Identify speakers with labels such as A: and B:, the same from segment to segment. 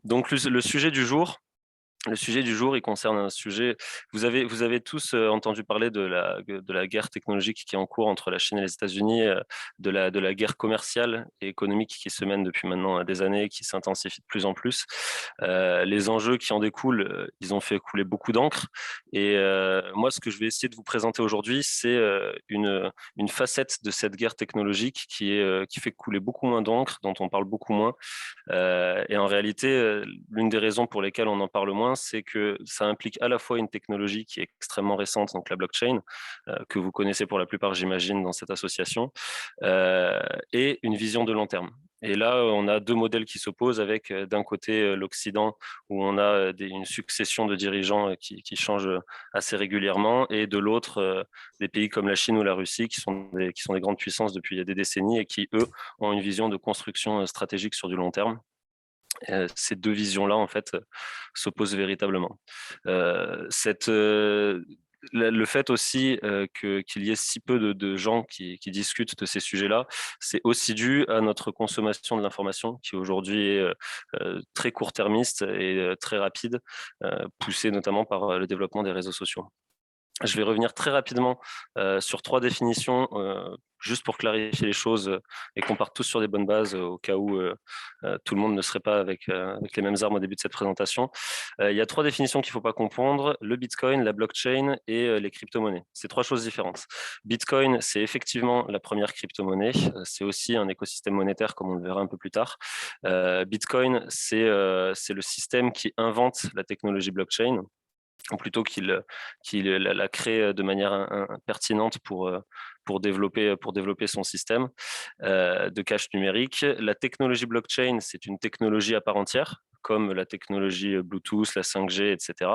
A: Donc le sujet du jour, il concerne un sujet. Vous avez tous entendu parler de la guerre technologique qui est en cours entre la Chine et les États-Unis, de la guerre commerciale et économique qui se mène depuis maintenant des années, qui s'intensifie de plus en plus. Les enjeux qui en découlent, ils ont fait couler beaucoup d'encre. Et moi, ce que je vais essayer de vous présenter aujourd'hui, c'est une facette de cette guerre technologique qui fait couler beaucoup moins d'encre, dont on parle beaucoup moins. Et en réalité, l'une des raisons pour lesquelles on en parle moins, c'est que ça implique à la fois une technologie qui est extrêmement récente, donc la blockchain, que vous connaissez pour la plupart, j'imagine, dans cette association, et une vision de long terme. Et là, on a deux modèles qui s'opposent avec d'un côté l'Occident, où on a une succession de dirigeants qui changent assez régulièrement, et de l'autre, des pays comme la Chine ou la Russie, qui sont des grandes puissances depuis des décennies et qui, eux, ont une vision de construction stratégique sur du long terme. Ces deux visions-là, en fait, s'opposent véritablement. Le fait aussi qu'il y ait si peu de gens qui discutent de ces sujets-là, c'est aussi dû à notre consommation de l'information qui aujourd'hui est très court-termiste et très rapide, poussée notamment par le développement des réseaux sociaux. Je vais revenir très rapidement sur trois définitions, juste pour clarifier les choses et qu'on parte tous sur des bonnes bases au cas où tout le monde ne serait pas avec les mêmes armes au début de cette présentation. Il y a trois définitions qu'il ne faut pas confondre, le Bitcoin, la blockchain et les crypto-monnaies. C'est trois choses différentes. Bitcoin, c'est effectivement la première crypto-monnaie. C'est aussi un écosystème monétaire, comme on le verra un peu plus tard. Bitcoin, c'est le système qui invente la technologie blockchain, ou plutôt qu'il la crée de manière pertinente pour développer son système de cash numérique. La technologie blockchain, c'est une technologie à part entière, comme la technologie Bluetooth, la 5G, etc.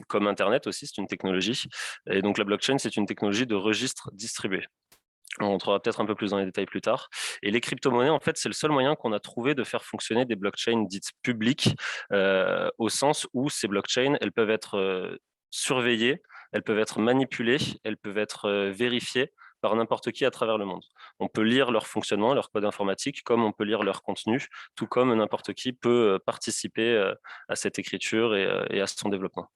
A: Comme Internet aussi, c'est une technologie. Et donc la blockchain, c'est une technologie de registre distribué. On rentrera peut-être un peu plus dans les détails plus tard. Et les crypto-monnaies, en fait, c'est le seul moyen qu'on a trouvé de faire fonctionner des blockchains dites publiques, au sens où ces blockchains, elles peuvent être surveillées, elles peuvent être manipulées, elles peuvent être vérifiées par n'importe qui à travers le monde. On peut lire leur fonctionnement, leur code informatique, comme on peut lire leur contenu, tout comme n'importe qui peut participer à cette écriture et à son développement,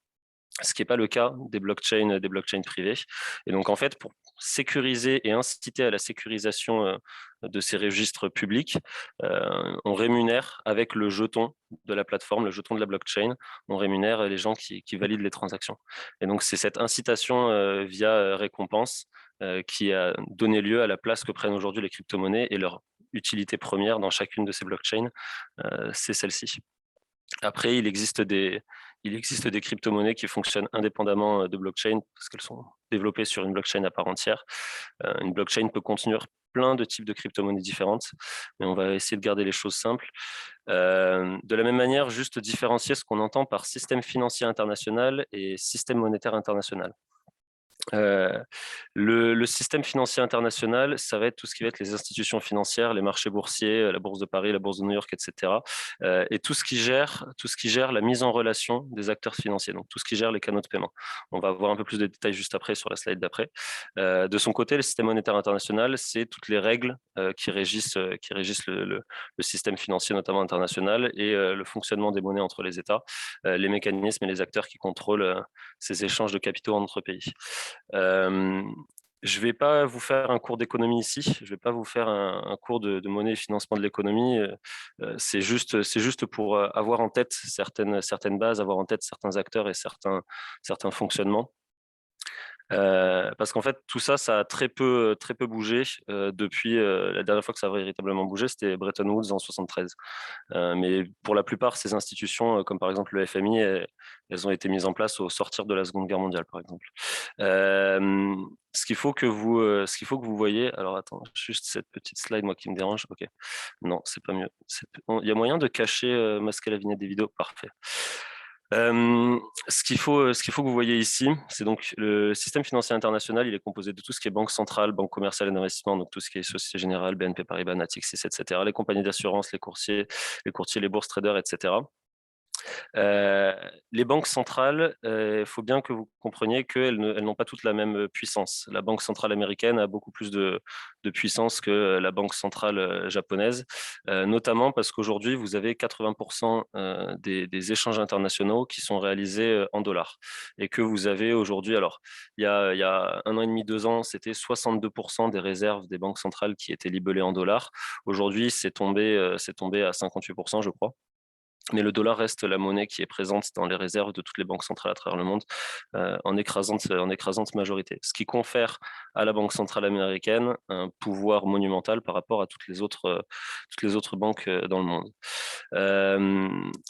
A: ce qui n'est pas le cas des blockchains privées. Et donc, en fait, pour sécuriser et inciter à la sécurisation de ces registres publics, on rémunère avec le jeton de la plateforme, le jeton de la blockchain, on rémunère les gens qui valident les transactions. Et donc, c'est cette incitation via récompense qui a donné lieu à la place que prennent aujourd'hui les crypto-monnaies, et leur utilité première dans chacune de ces blockchains, c'est celle-ci. Après, il existe des crypto-monnaies qui fonctionnent indépendamment de blockchain parce qu'elles sont développées sur une blockchain à part entière. Une blockchain peut contenir plein de types de crypto-monnaies différentes, mais on va essayer de garder les choses simples. De la même manière, juste différencier ce qu'on entend par système financier international et système monétaire international. Euh, le système financier international, ça va être tout ce qui va être les institutions financières, les marchés boursiers, la bourse de Paris, la bourse de New York, etc. Et tout ce qui gère la mise en relation des acteurs financiers, donc tout ce qui gère les canaux de paiement. On va voir un peu plus de détails juste après sur la slide d'après. De son côté, le système monétaire international, c'est toutes les règles qui régissent le système financier, notamment international, et le fonctionnement des monnaies entre les États, les mécanismes et les acteurs qui contrôlent ces échanges de capitaux entre pays. Euh, je ne vais pas vous faire un cours d'économie ici, je ne vais pas vous faire un cours de monnaie et financement de l'économie. C'est juste pour avoir en tête certaines bases, avoir en tête certains acteurs et certains fonctionnements. Parce qu'en fait, tout ça, ça a très peu bougé depuis la dernière fois que ça a véritablement bougé, c'était Bretton Woods en 73. Mais pour la plupart, ces institutions, comme par exemple le FMI, elles ont été mises en place au sortir de la Seconde Guerre mondiale, par exemple. Euh, ce qu'il faut que vous voyez, alors attends, juste cette petite slide, moi qui me dérange. Ok, non, c'est pas mieux. Il y a moyen de cacher, masquer la vignette des vidéos, parfait. Ce qu'il faut que vous voyez ici, c'est donc le système financier international. Il est composé de tout ce qui est banque centrale, banque commerciale et d'investissement, donc tout ce qui est Société Générale, BNP Paribas, Natixis, etc., les compagnies d'assurance, les courtiers, les bourses traders, etc. Euh, les banques centrales, il faut bien que vous compreniez qu'elles elles n'ont pas toutes la même puissance. La Banque centrale américaine a beaucoup plus de puissance que la Banque centrale japonaise, notamment parce qu'aujourd'hui, vous avez 80% des échanges internationaux qui sont réalisés en dollars. Et que vous avez aujourd'hui, alors, il y a 1 an et demi, 2 ans, c'était 62% des réserves des banques centrales qui étaient libellées en dollars. Aujourd'hui, c'est tombé à 58%, je crois. Mais le dollar reste la monnaie qui est présente dans les réserves de toutes les banques centrales à travers le monde en écrasante majorité. Ce qui confère à la Banque centrale américaine un pouvoir monumental par rapport à toutes les autres banques dans le monde.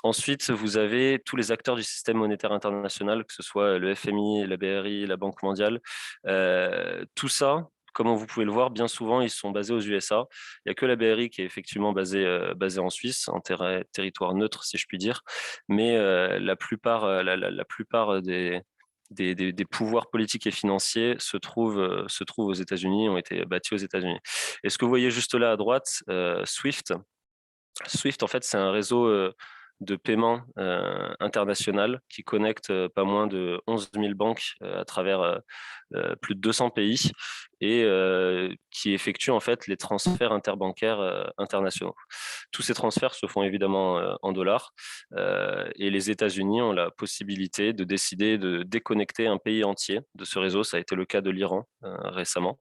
A: Ensuite, vous avez tous les acteurs du système monétaire international, que ce soit le FMI, la BRI, la Banque mondiale. Tout ça, comme vous pouvez le voir, bien souvent, ils sont basés aux USA. Il n'y a que la BRI qui est effectivement basée en Suisse, en territoire neutre, si je puis dire. Mais la plupart, la plupart des pouvoirs politiques et financiers se trouvent aux États-Unis, ont été bâtis aux États-Unis. Et ce que vous voyez juste là à droite, Swift, Swift, en fait, c'est un réseau de paiement international qui connecte pas moins de 11 000 banques à travers plus de 200 pays et qui effectue en fait les transferts interbancaires internationaux. Tous ces transferts se font évidemment en dollars et les États-Unis ont la possibilité de décider de déconnecter un pays entier de ce réseau. Ça a été le cas de l'Iran récemment,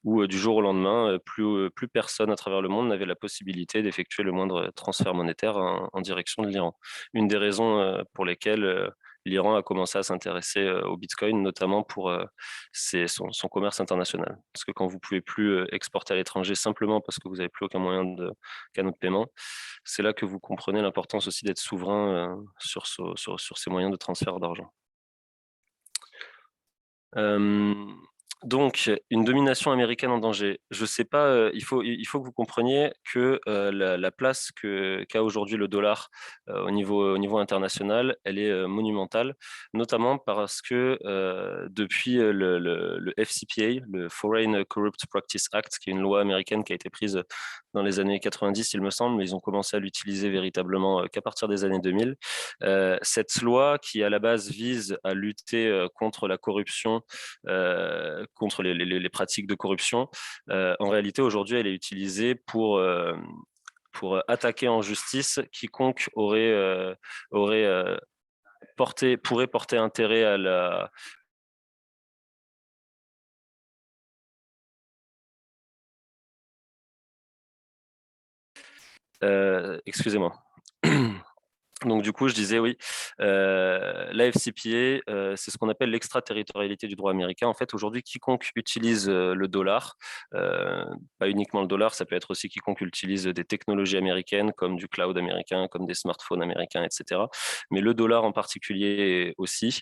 A: où du jour au lendemain, plus personne à travers le monde n'avait la possibilité d'effectuer le moindre transfert monétaire en direction de l'Iran. Une des raisons pour lesquelles l'Iran a commencé à s'intéresser au Bitcoin, notamment pour son commerce international. Parce que quand vous ne pouvez plus exporter à l'étranger simplement parce que vous n'avez plus aucun moyen de canaux de paiement, c'est là que vous comprenez l'importance aussi d'être souverain sur ces moyens de transfert d'argent. Euh, donc, une domination américaine en danger. Je sais pas, il faut que vous compreniez que la place qu'a aujourd'hui le dollar au niveau international, elle est monumentale, notamment parce que depuis le FCPA, le Foreign Corrupt Practice Act, qui est une loi américaine qui a été prise dans les années 90, il me semble, mais ils ont commencé à l'utiliser véritablement qu'à partir des années 2000. Cette loi qui, à la base, vise à lutter contre la corruption, contre les pratiques de corruption, en réalité, aujourd'hui, elle est utilisée pour attaquer en justice quiconque aurait pourrait porter intérêt à la. Excusez-moi. Donc du coup, je disais oui, la FCPA, c'est ce qu'on appelle l'extraterritorialité du droit américain. En fait, aujourd'hui, quiconque utilise le dollar, pas uniquement le dollar, ça peut être aussi quiconque utilise des technologies américaines comme du cloud américain, comme des smartphones américains, etc. Mais le dollar en particulier aussi,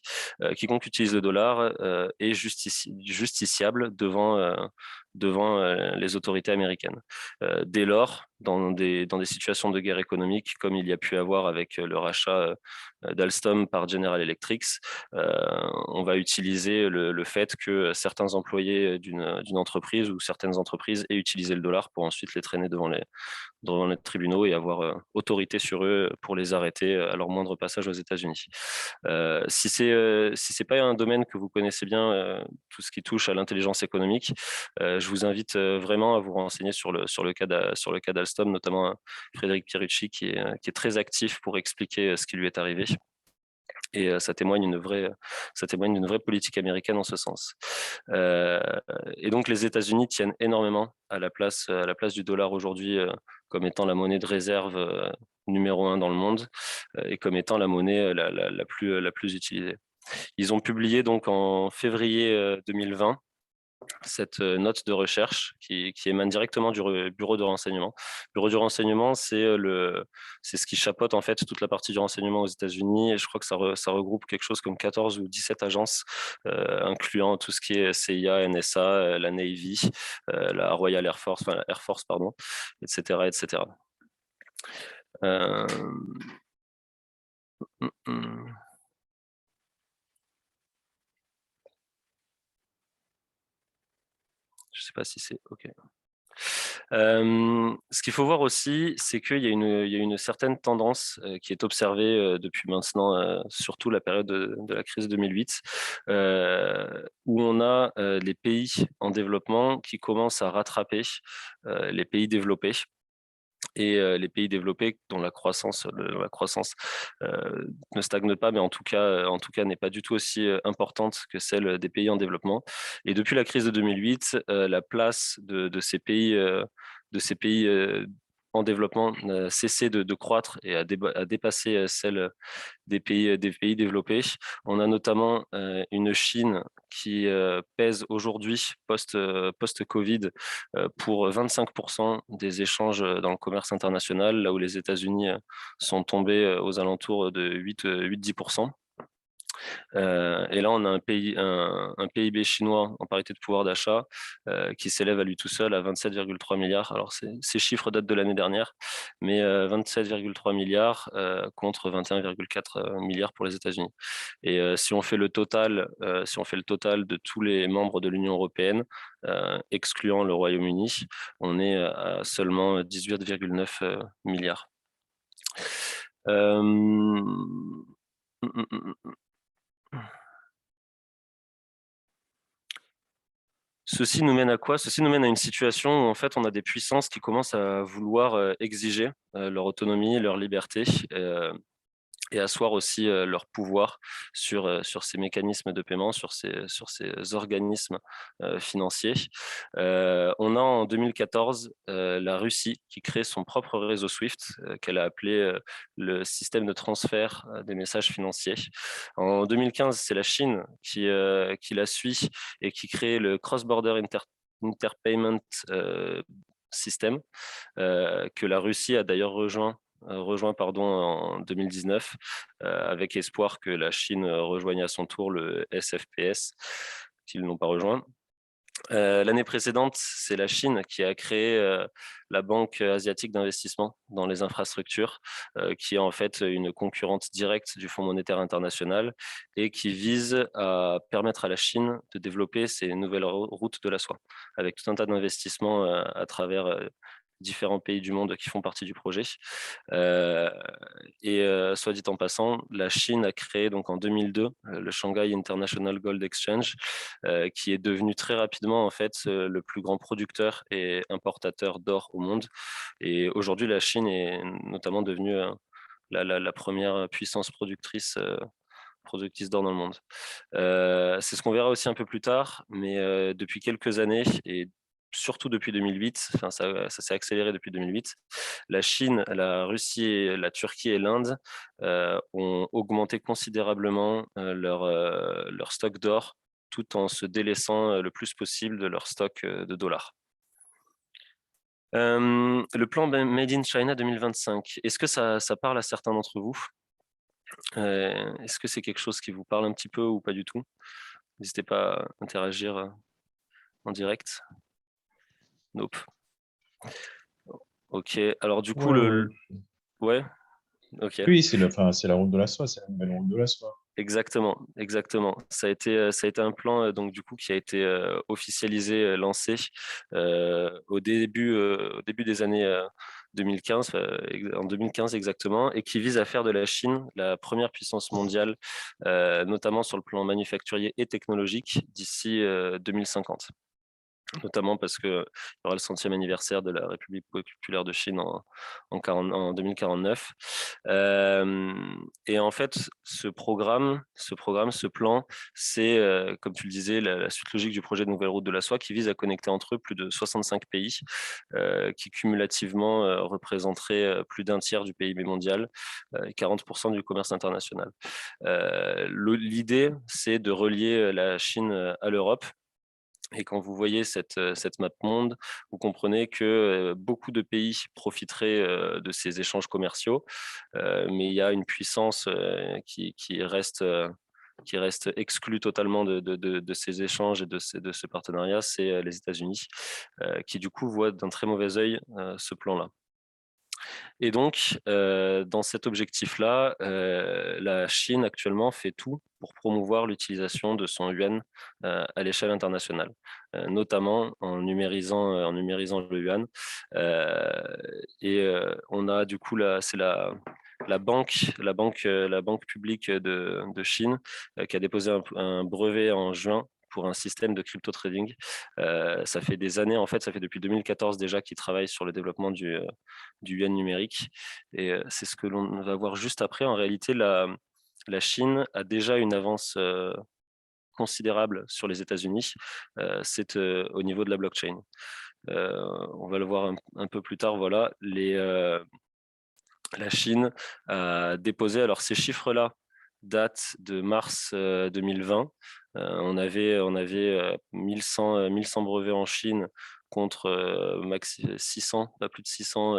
A: quiconque utilise le dollar est justiciable devant les autorités américaines. Dès lors, dans des situations de guerre économique, comme il y a pu avoir avec le rachat d'Alstom par General Electric, on va utiliser le fait que certains employés d'une entreprise ou certaines entreprises aient utilisé le dollar pour ensuite les traîner devant les tribunaux et avoir autorité sur eux pour les arrêter à leur moindre passage aux États-Unis. Si c'est pas un domaine que vous connaissez bien, tout ce qui touche à l'intelligence économique, je vous invite vraiment à vous renseigner sur le cas d'Alstom, notamment Frédéric Pierucci qui est très actif pour expliquer ce qui lui est arrivé. Et ça témoigne d'une vraie politique américaine en ce sens. Euh, et donc les États-Unis tiennent énormément à la place du dollar aujourd'hui comme étant la monnaie de réserve numéro un dans le monde et comme étant la monnaie la plus utilisée. Ils ont publié donc en février 2020 cette note de recherche qui émane directement du bureau de renseignement. Le bureau du renseignement, c'est ce qui chapeaute en fait toute la partie du renseignement aux États-Unis. Et je crois que ça regroupe quelque chose comme 14 ou 17 agences, incluant tout ce qui est CIA, NSA, la Navy, la Royal Air Force, enfin la Air Force, pardon, etc., etc. Euh... mm, mm. Je sais pas si c'est OK. Ce qu'il faut voir aussi, c'est qu'il y a une certaine tendance qui est observée depuis maintenant, surtout la période de la crise 2008, où on a les pays en développement qui commencent à rattraper les pays développés. Et les pays développés dont la croissance ne stagne pas, mais en tout cas n'est pas du tout aussi importante que celle des pays en développement. Et depuis la crise de 2008, la place de ces pays en développement n'a cessé de croître et a dépassé celle des pays développés. On a notamment une Chine qui pèse aujourd'hui, post-Covid, pour 25% des échanges dans le commerce international, là où les États-Unis sont tombés aux alentours de 8-10%. Et là, on a un PIB chinois en parité de pouvoir d'achat qui s'élève à lui tout seul à 27,3 milliards. Alors, ces chiffres datent de l'année dernière, mais 27,3 milliards contre 21,4 milliards pour les États-Unis. Et si on fait le total, de tous les membres de l'Union européenne, excluant le Royaume-Uni, on est à seulement 18,9 milliards. Ceci nous mène à quoi? Ceci nous mène à une situation où en fait on a des puissances qui commencent à vouloir exiger leur autonomie, leur liberté, et asseoir aussi leur pouvoir sur ces mécanismes de paiement, sur ces organismes financiers. On a en 2014 la Russie qui crée son propre réseau SWIFT qu'elle a appelé le système de transfert des messages financiers. En 2015, c'est la Chine qui la suit et qui crée le Cross-Border Interpayment System, que la Russie a d'ailleurs rejoint en 2019, avec espoir que la Chine rejoigne à son tour le SFPS, qu'ils n'ont pas rejoint. L'année précédente, c'est la Chine qui a créé la Banque asiatique d'investissement dans les infrastructures, qui est en fait une concurrente directe du Fonds monétaire international et qui vise à permettre à la Chine de développer ces nouvelles routes de la soie, avec tout un tas d'investissements à travers différents pays du monde qui font partie du projet. Soit dit en passant, la Chine a créé donc en 2002 le Shanghai International Gold Exchange, qui est devenu très rapidement en fait le plus grand producteur et importateur d'or au monde. Et aujourd'hui, la Chine est notamment devenue la première puissance productrice d'or dans le monde. C'est ce qu'on verra aussi un peu plus tard, mais depuis quelques années, et surtout depuis 2008, enfin ça s'est accéléré depuis 2008, la Chine, la Russie, la Turquie et l'Inde ont augmenté considérablement leur stock d'or, tout en se délaissant le plus possible de leur stock de dollars. Le plan Made in China 2025, est-ce que ça parle à certains d'entre vous? Est-ce que c'est quelque chose qui vous parle un petit peu ou pas du tout? N'hésitez pas à interagir en direct. Nope. Ok, alors du coup,
B: Ouais, ouais.
A: ouais, ok.
B: Oui, c'est la route de la soie, c'est la nouvelle route de la soie.
A: Exactement, exactement. Ça a été un plan donc du coup qui a été officialisé, lancé au début des années 2015, en 2015 exactement, et qui vise à faire de la Chine la première puissance mondiale, notamment sur le plan manufacturier et technologique d'ici 2050. Notamment parce qu'il y aura le 100e anniversaire de la République populaire de Chine en 2049. Et en fait, ce plan, c'est, comme tu le disais, la suite logique du projet de Nouvelle Route de la Soie qui vise à connecter entre eux plus de 65 pays qui cumulativement représenteraient plus d'un tiers du PIB mondial et 40% du commerce international. L'idée, c'est de relier la Chine à l'Europe. Et quand vous voyez cette map monde, vous comprenez que beaucoup de pays profiteraient de ces échanges commerciaux, mais il y a une puissance qui reste exclue totalement de ces échanges et de ce partenariat, c'est les États-Unis, qui du coup voient d'un très mauvais œil ce plan-là. Et donc, dans cet objectif-là, la Chine actuellement fait tout pour promouvoir l'utilisation de son yuan à l'échelle internationale, notamment en numérisant le yuan. On a du coup, c'est la banque publique de Chine qui a déposé un brevet en juin pour un système de crypto trading. Ça fait des années, en fait, ça fait depuis 2014 déjà qu'ils travaillent sur le développement du yuan numérique. Et c'est ce que l'on va voir juste après. En réalité, la Chine a déjà une avance considérable sur les États-Unis. C'est au niveau de la blockchain. On va le voir un peu plus tard. Voilà, la Chine a déposé, alors ces chiffres-là datent de mars 2020. On avait 1100 brevets en Chine contre 600, pas plus de 600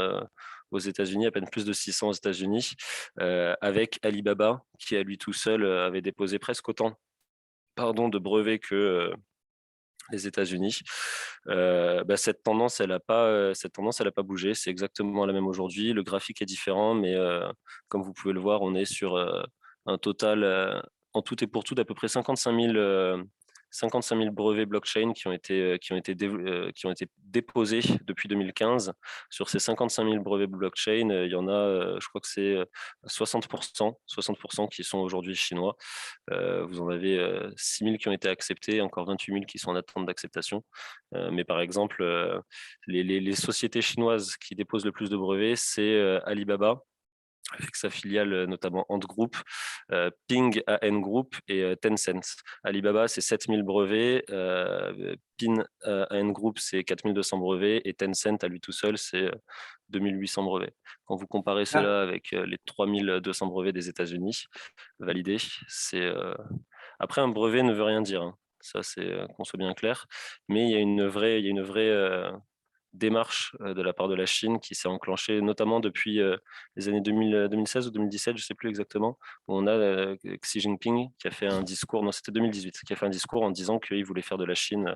A: aux États-Unis, à peine plus de 600 aux États-Unis, avec Alibaba qui à lui tout seul avait déposé presque autant de brevets que les États-Unis. Cette tendance, elle a pas bougé. C'est exactement la même aujourd'hui. Le graphique est différent, mais comme vous pouvez le voir, on est sur un total, en tout et pour tout, d'à peu près 55 000 brevets blockchain qui ont été déposés depuis 2015. Sur ces 55 000 brevets blockchain, il y en a, je crois que c'est 60% qui sont aujourd'hui chinois. Vous en avez 6 000 qui ont été acceptés, encore 28 000 qui sont en attente d'acceptation. Mais par exemple, les sociétés chinoises qui déposent le plus de brevets, c'est Alibaba, avec sa filiale notamment Ant Group, Ping AN Group et Tencent. Alibaba, c'est 7 000 brevets, Ping AN Group, c'est 4 200 brevets, et Tencent, à lui tout seul, c'est 2 800 brevets. Quand vous comparez
C: Ah,
A: cela avec les 3 200 brevets des États-Unis validés, c'est après, un brevet ne veut rien dire, hein. Ça, c'est qu'on soit bien clair. Mais il y a une vraie démarche de la part de la Chine qui s'est enclenchée notamment depuis les années 2016 ou 2017, je ne sais plus exactement, où on a Xi Jinping qui a fait un discours, non, c'était 2018, qui a fait un discours en disant qu'il voulait faire de la Chine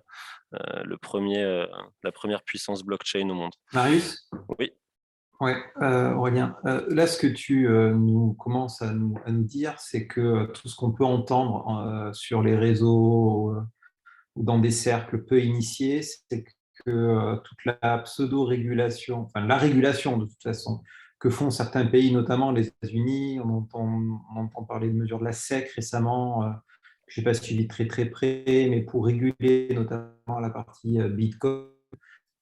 A: la première puissance blockchain au monde.
C: Marius?
A: Oui.
C: Ouais, Aurélien. Là, ce que tu nous commences à nous dire, c'est que tout ce qu'on peut entendre sur les réseaux ou dans des cercles peu initiés, c'est que toute la pseudo-régulation, enfin la régulation de toute façon, que font certains pays, notamment les États-Unis, on entend parler de mesures de la SEC récemment, que je n'ai pas suivi très très près, mais pour réguler notamment la partie Bitcoin.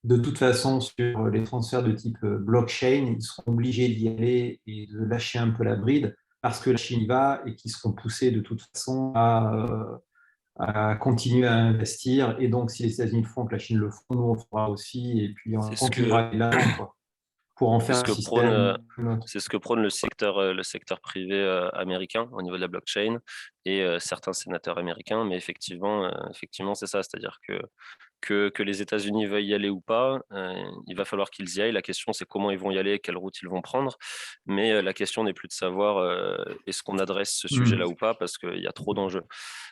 C: De toute façon, sur les transferts de type blockchain, ils seront obligés d'y aller et de lâcher un peu la bride parce que la Chine y va et qu'ils seront poussés de toute façon à continuer à investir. Et donc, si les États-Unis le font, que la Chine le font, nous, on le fera aussi. Et puis, on
A: C'est ce que,
C: continuera là quoi, pour en
A: c'est
C: faire
A: ce
C: un
A: que prône,
C: système neutre.
A: c'est ce que prône le secteur privé américain au niveau de la blockchain et certains sénateurs américains. Mais effectivement, c'est ça. C'est-à-dire que les États-Unis veuillent y aller ou pas, il va falloir qu'ils y aillent. La question, c'est comment ils vont y aller, quelle route ils vont prendre. Mais la question n'est plus de savoir est-ce qu'on adresse ce sujet-là ou pas, parce qu'il y a trop d'enjeux.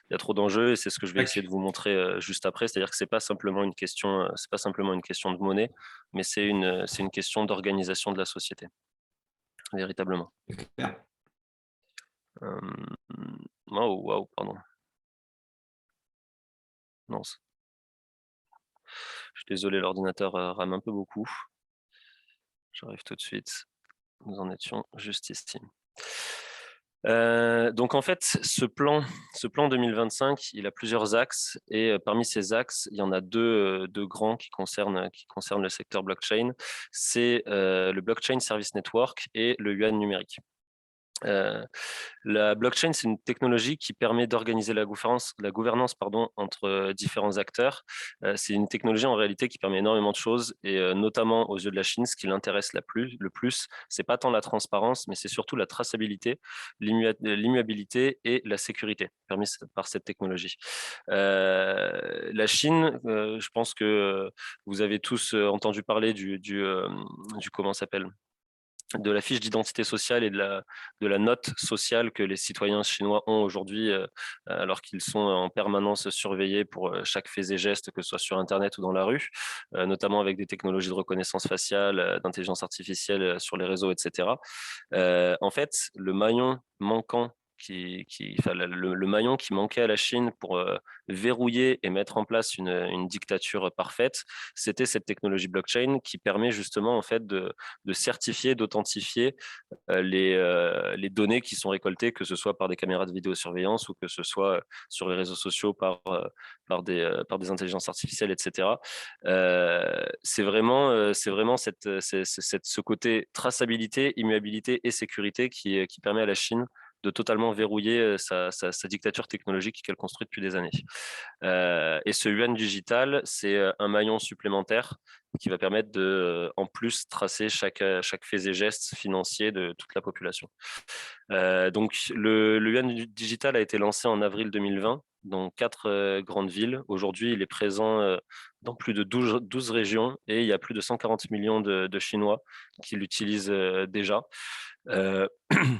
A: Il y a trop d'enjeux et c'est ce que je vais essayer de vous montrer juste après. C'est-à-dire que c'est pas simplement une question de monnaie, mais c'est une question d'organisation de la société, véritablement. Oh, wow, pardon. Non, je suis désolé, l'ordinateur rame un peu beaucoup. J'arrive tout de suite. Nous en étions juste ici. Donc en fait, ce plan 2025, il a plusieurs axes et parmi ces axes, il y en a deux grands qui concernent le secteur blockchain. C'est le Blockchain Service Network et le yuan numérique. La blockchain, c'est une technologie qui permet d'organiser la gouvernance entre différents acteurs. C'est une technologie en réalité qui permet énormément de choses et notamment aux yeux de la Chine, ce qui l'intéresse le plus, c'est pas tant la transparence, mais c'est surtout la traçabilité, l'immuabilité et la sécurité permise par cette technologie. La Chine, je pense que vous avez tous entendu parler du comment s'appelle de la fiche d'identité sociale et de la note sociale que les citoyens chinois ont aujourd'hui, alors qu'ils sont en permanence surveillés pour chaque fait et geste, que ce soit sur Internet ou dans la rue, notamment avec des technologies de reconnaissance faciale, d'intelligence artificielle sur les réseaux, etc. En fait, le maillon manquant le maillon qui manquait à la Chine pour verrouiller et mettre en place une dictature parfaite, c'était cette technologie blockchain qui permet justement en fait de certifier, d'authentifier les données qui sont récoltées, que ce soit par des caméras de vidéosurveillance ou que ce soit sur les réseaux sociaux par des intelligences artificielles, etc. C'est vraiment ce côté traçabilité, immuabilité et sécurité qui permet à la Chine de totalement verrouiller sa dictature technologique qu'elle construit depuis des années. Et ce yuan digital, c'est un maillon supplémentaire qui va permettre de, en plus, tracer chaque fait et geste financier de toute la population. Donc, le yuan digital a été lancé en avril 2020 dans 4 grandes villes. Aujourd'hui, il est présent dans plus de 12 régions et il y a plus de 140 millions de Chinois qui l'utilisent déjà.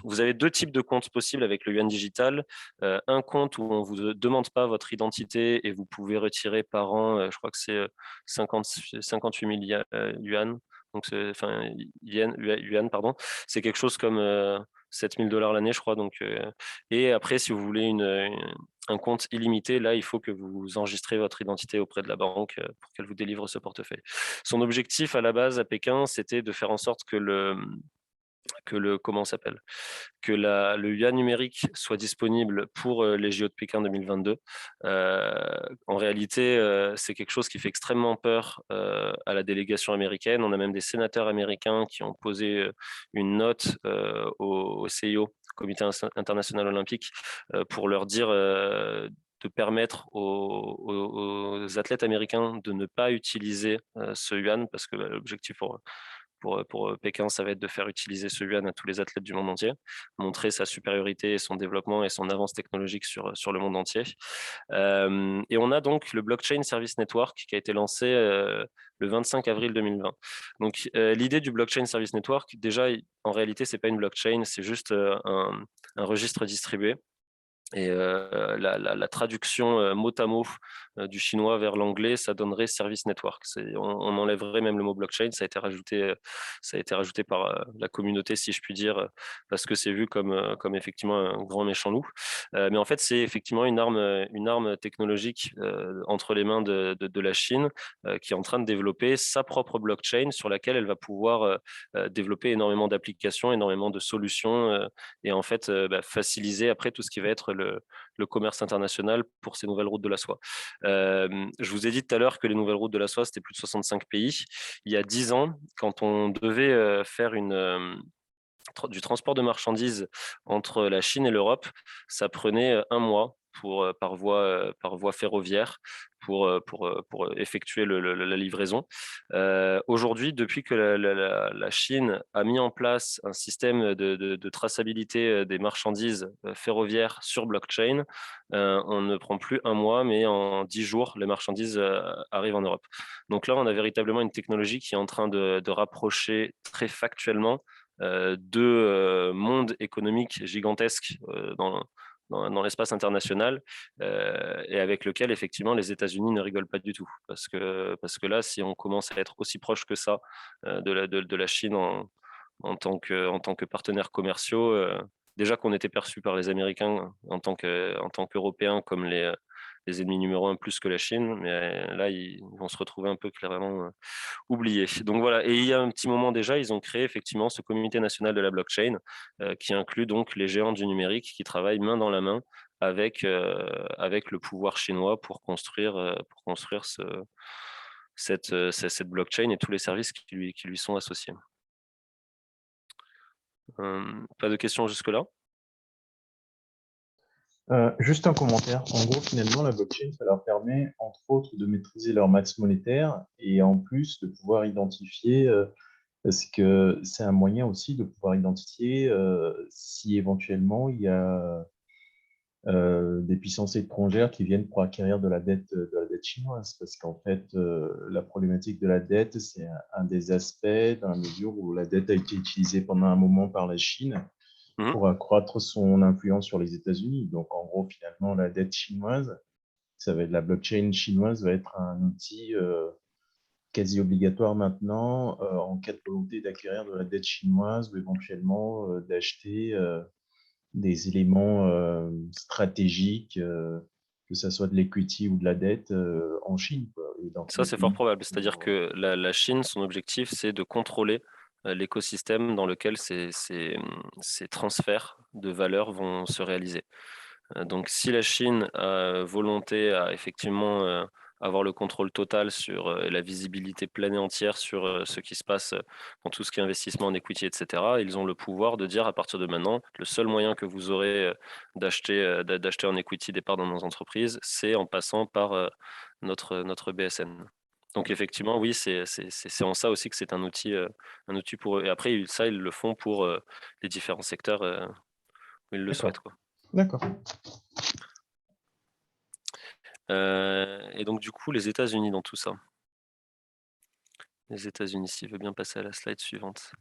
A: Vous avez 2 types de comptes possibles avec le yuan digital. Un compte où on ne vous demande pas votre identité et vous pouvez retirer par an, je crois que c'est 58 000 yuan. Donc, enfin, yuan, pardon. C'est quelque chose comme 7 000 $ l'année, je crois. Donc, et après, si vous voulez un compte illimité, là, il faut que vous enregistrez votre identité auprès de la banque pour qu'elle vous délivre ce portefeuille. Son objectif à la base à Pékin, c'était de faire en sorte que le yuan numérique soit disponible pour les JO de Pékin 2022. En réalité, c'est quelque chose qui fait extrêmement peur à la délégation américaine. On a même des sénateurs américains qui ont posé une note au CIO, Comité international olympique, pour leur dire de permettre aux athlètes américains de ne pas utiliser ce yuan, parce que l'objectif pour Pékin, ça va être de faire utiliser ce yuan à tous les athlètes du monde entier, montrer sa supériorité et son développement et son avance technologique sur le monde entier. Et on a donc le Blockchain Service Network qui a été lancé le 25 avril 2020. Donc, l'idée du Blockchain Service Network, déjà, en réalité, ce n'est pas une blockchain, c'est juste un registre distribué. Et la traduction mot à mot du chinois vers l'anglais, ça donnerait Service Network. On enlèverait même le mot blockchain. Ça a été rajouté par la communauté, si je puis dire, parce que c'est vu comme effectivement un grand méchant loup. Mais en fait, c'est effectivement une arme technologique entre les mains de la Chine qui est en train de développer sa propre blockchain sur laquelle elle va pouvoir développer énormément d'applications, énormément de solutions et en fait faciliter après tout ce qui va être le commerce international pour ces nouvelles routes de la soie. Je vous ai dit tout à l'heure que les nouvelles routes de la soie, c'était plus de 65 pays. Il y a 10 ans, quand on devait faire du transport de marchandises entre la Chine et l'Europe, ça prenait un mois par voie ferroviaire pour effectuer la livraison. Aujourd'hui, depuis que la Chine a mis en place un système de traçabilité des marchandises ferroviaires sur blockchain, on ne prend plus un mois, mais en 10 jours, les marchandises arrivent en Europe. Donc là, on a véritablement une technologie qui est en train de rapprocher très factuellement deux mondes économiques gigantesques dans l'espace international et avec lequel effectivement les États-Unis ne rigolent pas du tout parce que là, si on commence à être aussi proche que ça de la Chine en tant que partenaires commerciaux, déjà qu'on était perçus par les Américains en tant qu'Européens comme les ennemis numéro un plus que la Chine, mais là, ils vont se retrouver un peu clairement oubliés. Donc voilà, et il y a un petit moment déjà, ils ont créé effectivement ce comité national de la blockchain qui inclut donc les géants du numérique qui travaillent main dans la main avec le pouvoir chinois pour construire cette blockchain et tous les services qui lui sont associés. Pas de questions jusque-là?
B: Juste un commentaire. En gros, finalement, la blockchain, ça leur permet, entre autres, de maîtriser leur masse monétaire et en plus de pouvoir identifier, parce que c'est un moyen aussi de pouvoir identifier si éventuellement il y a des puissances étrangères qui viennent pour acquérir de la dette chinoise. Parce qu'en fait, la problématique de la dette, c'est un des aspects dans la mesure où la dette a été utilisée pendant un moment par la Chine pour accroître son influence sur les États-Unis. Donc, en gros, finalement, la dette chinoise, ça va être la blockchain chinoise va être un outil quasi obligatoire maintenant en cas de volonté d'acquérir de la dette chinoise ou éventuellement d'acheter des éléments stratégiques, que ce soit de l'equity ou de la dette en Chine, quoi, et dans tous
A: Ça,
B: les
A: c'est fort
B: pays.
A: probable. C'est-à-dire que la Chine, son objectif, c'est de contrôler l'écosystème dans lequel ces transferts de valeur vont se réaliser. Donc, si la Chine a volonté à effectivement avoir le contrôle total sur la visibilité pleine et entière sur ce qui se passe dans tout ce qui est investissement en equity, etc., ils ont le pouvoir de dire à partir de maintenant, le seul moyen que vous aurez d'acheter en equity des parts dans nos entreprises, c'est en passant par notre BSN. Donc effectivement, oui, c'est en ça aussi que c'est un outil pour eux. Et après, ça, ils le font pour les différents secteurs où ils le souhaitent, quoi.
B: D'accord.
A: Et donc, du coup, les États-Unis dans tout ça. Les États-Unis, s'il veut bien passer à la slide suivante.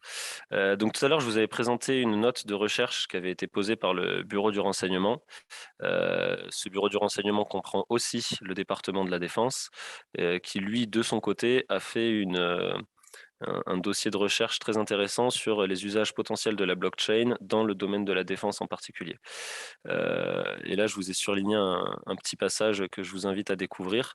A: Donc, tout à l'heure, je vous avais présenté une note de recherche qui avait été posée par le Bureau du renseignement. Ce Bureau du renseignement comprend aussi le département de la Défense, qui, lui, de son côté, a fait un dossier de recherche très intéressant sur les usages potentiels de la blockchain dans le domaine de la défense en particulier. Et là, je vous ai surligné un petit passage que je vous invite à découvrir,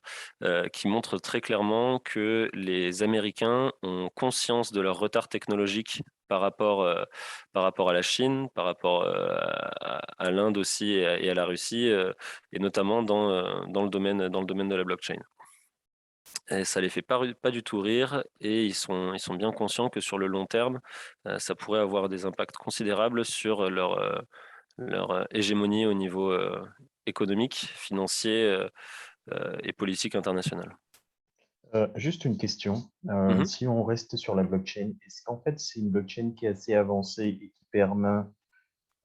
A: qui montre très clairement que les Américains ont conscience de leur retard technologique par rapport à la Chine, par rapport à l'Inde aussi et à la Russie, et notamment dans le domaine de la blockchain. Et ça les fait pas du tout rire et ils sont bien conscients que sur le long terme, ça pourrait avoir des impacts considérables sur leur hégémonie au niveau économique, financier et politique international.
B: Juste une question.
A: Mhm.
B: Si on reste sur la blockchain, est-ce qu'en fait c'est une blockchain qui est assez avancée et qui permet,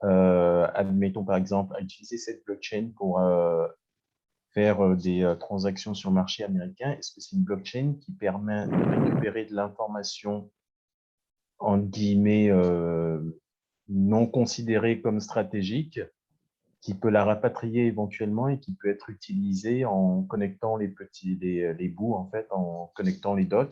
B: admettons par exemple, à utiliser cette blockchain pour faire des transactions sur le marché américain? Est-ce que c'est une blockchain qui permet de récupérer de l'information, entre guillemets, non considérée comme stratégique, qui peut la rapatrier éventuellement et qui peut être utilisée en connectant les bouts, en fait, en connectant les dots?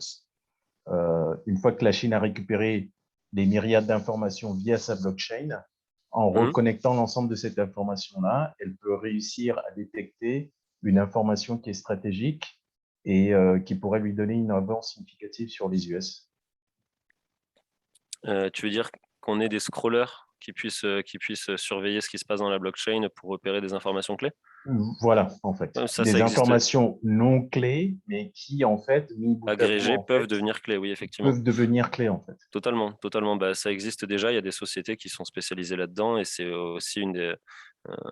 B: Une fois que la Chine a récupéré des myriades d'informations via sa blockchain, en
A: Mhm.
B: reconnectant l'ensemble de cette information-là, elle peut réussir à détecter une information qui est stratégique et qui pourrait lui donner une avance significative sur les US.
A: Tu veux dire qu'on ait des scrollers qui puissent surveiller ce qui se passe dans la blockchain pour repérer des informations clés?
B: Voilà, en fait.
A: Ça
B: Des
A: existe.
B: informations non clés, mais qui, en fait, mis bout à bout,
A: Agrégés
B: en
A: peuvent
B: fait,
A: devenir clés, oui, effectivement.
B: peuvent devenir clés, en fait.
A: Totalement, totalement. Bah, ça existe déjà. Il y a des sociétés qui sont spécialisées là-dedans et c'est aussi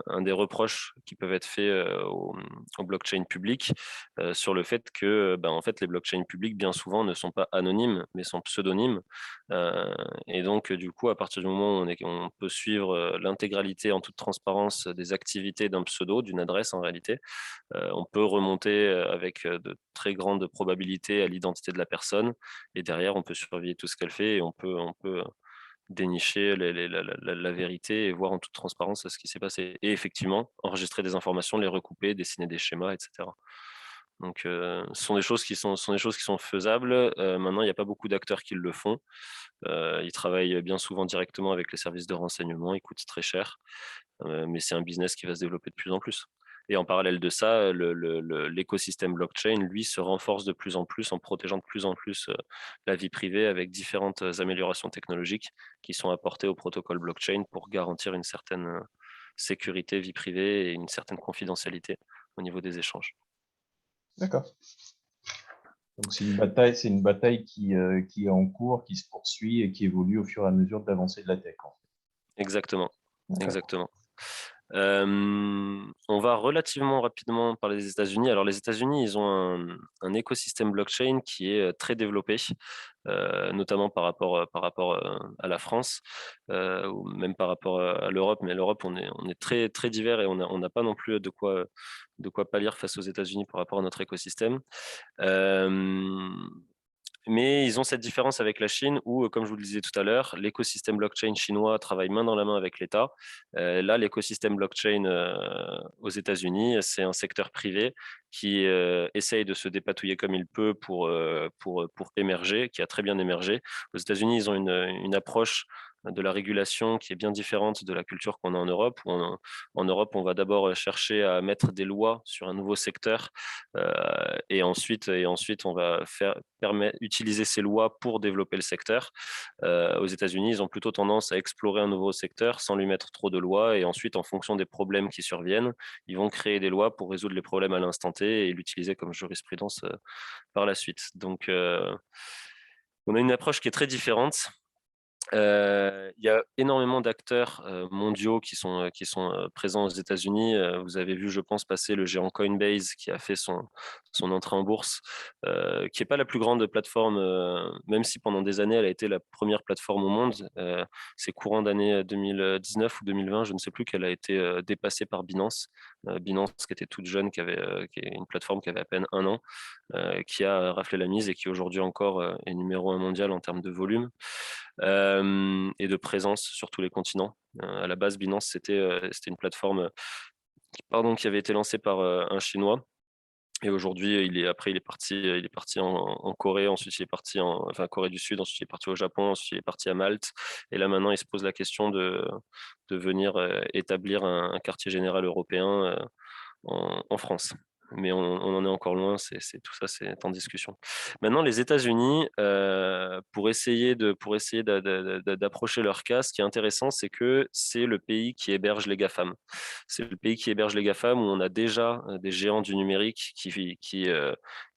A: un des reproches qui peuvent être faits aux blockchains publiques sur le fait que en fait, les blockchains publiques, bien souvent, ne sont pas anonymes, mais sont pseudonymes. Et donc, du coup, à partir du moment où on peut suivre l'intégralité en toute transparence des activités d'un pseudo, d'une adresse en réalité, on peut remonter avec de très grandes probabilités à l'identité de la personne. Et derrière, on peut surveiller tout ce qu'elle fait et on peut dénicher la vérité et voir en toute transparence ce qui s'est passé. Et effectivement, enregistrer des informations, les recouper, dessiner des schémas, etc. Donc, ce sont des choses qui sont faisables. Maintenant, il n'y a pas beaucoup d'acteurs qui le font. Ils travaillent bien souvent directement avec les services de renseignement, ils coûtent très cher, mais c'est un business qui va se développer de plus en plus. Et en parallèle de ça, l'écosystème blockchain, lui, se renforce de plus en plus en protégeant de plus en plus la vie privée avec différentes améliorations technologiques qui sont apportées au protocole blockchain pour garantir une certaine sécurité, vie privée et une certaine confidentialité au niveau des échanges.
B: D'accord. Donc, c'est une bataille qui est en cours, qui se poursuit et qui évolue au fur et à mesure de l'avancée de la tech, en fait.
A: Exactement,
B: D'accord.
A: exactement. On va relativement rapidement parler des États-Unis. Alors les États-Unis, ils ont un écosystème blockchain qui est très développé, notamment par rapport à la France, ou même par rapport à l'Europe. Mais l'Europe, on est très, très divers et on n'a pas non plus de quoi pâlir face aux États-Unis par rapport à notre écosystème. Mais ils ont cette différence avec la Chine où, comme je vous le disais tout à l'heure, l'écosystème blockchain chinois travaille main dans la main avec l'État. Là, l'écosystème blockchain aux États-Unis, c'est un secteur privé qui essaye de se dépatouiller comme il peut pour émerger, qui a très bien émergé. Aux États-Unis, ils ont une approche de la régulation qui est bien différente de la culture qu'on a en Europe. Où en Europe, on va d'abord chercher à mettre des lois sur un nouveau secteur et ensuite, on va utiliser ces lois pour développer le secteur. Aux États-Unis, ils ont plutôt tendance à explorer un nouveau secteur sans lui mettre trop de lois et ensuite, en fonction des problèmes qui surviennent, ils vont créer des lois pour résoudre les problèmes à l'instant T et l'utiliser comme jurisprudence par la suite. Donc, on a une approche qui est très différente. Il y a énormément d'acteurs mondiaux qui sont présents aux États-Unis. Vous avez vu, je pense, passer le géant Coinbase qui a fait son entrée en bourse, qui n'est pas la plus grande plateforme, même si pendant des années, elle a été la première plateforme au monde. C'est courant d'année 2019 ou 2020, je ne sais plus, qu'elle a été dépassée par Binance. Binance, qui était toute jeune, qui est une plateforme qui avait à peine 1 an, qui a raflé la mise et qui aujourd'hui encore est numéro 1 mondial en termes de volume et de présence sur tous les continents. À la base, Binance, c'était une plateforme qui avait été lancée par un Chinois. Et aujourd'hui, il est parti en Corée, ensuite il est parti en Corée du Sud, ensuite il est parti au Japon, ensuite il est parti à Malte. Et là maintenant, il se pose la question de venir établir un quartier général européen en France. Mais on en est encore loin, tout ça, c'est en discussion. Maintenant, les États-Unis, pour essayer d'approcher leur cas, ce qui est intéressant, c'est que c'est le pays qui héberge les GAFAM. C'est le pays qui héberge les GAFAM où on a déjà des géants du numérique qui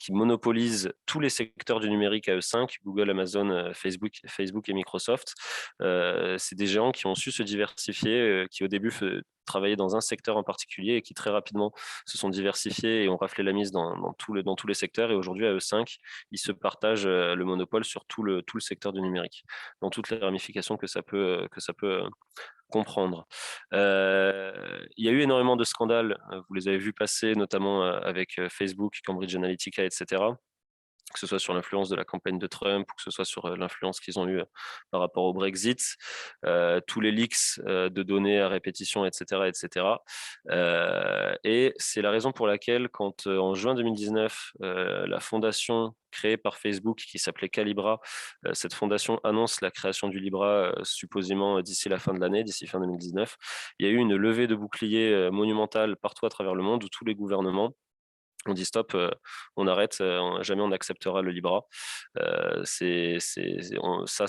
A: monopolisent tous les secteurs du numérique à eux 5, Google, Amazon, Facebook et Microsoft. C'est des géants qui ont su se diversifier, qui au début travaillaient dans un secteur en particulier et qui très rapidement se sont diversifiés et ont raflé la mise dans tous les secteurs. Et aujourd'hui, à eux 5, ils se partagent le monopole sur tout le secteur du numérique, dans toutes les ramifications que ça peut comprendre. Il y a eu énormément de scandales, vous les avez vus passer, notamment avec Facebook, Cambridge Analytica, etc., que ce soit sur l'influence de la campagne de Trump ou que ce soit sur l'influence qu'ils ont eue par rapport au Brexit, tous les leaks de données à répétition, etc. etc. Et c'est la raison pour laquelle, quand en juin 2019, la fondation créée par Facebook, qui s'appelait Calibra, cette fondation annonce la création du Libra, supposément d'ici la fin de l'année, d'ici fin 2019, il y a eu une levée de boucliers monumentale partout à travers le monde où tous les gouvernements on dit stop, on arrête, jamais on acceptera le Libra. Ça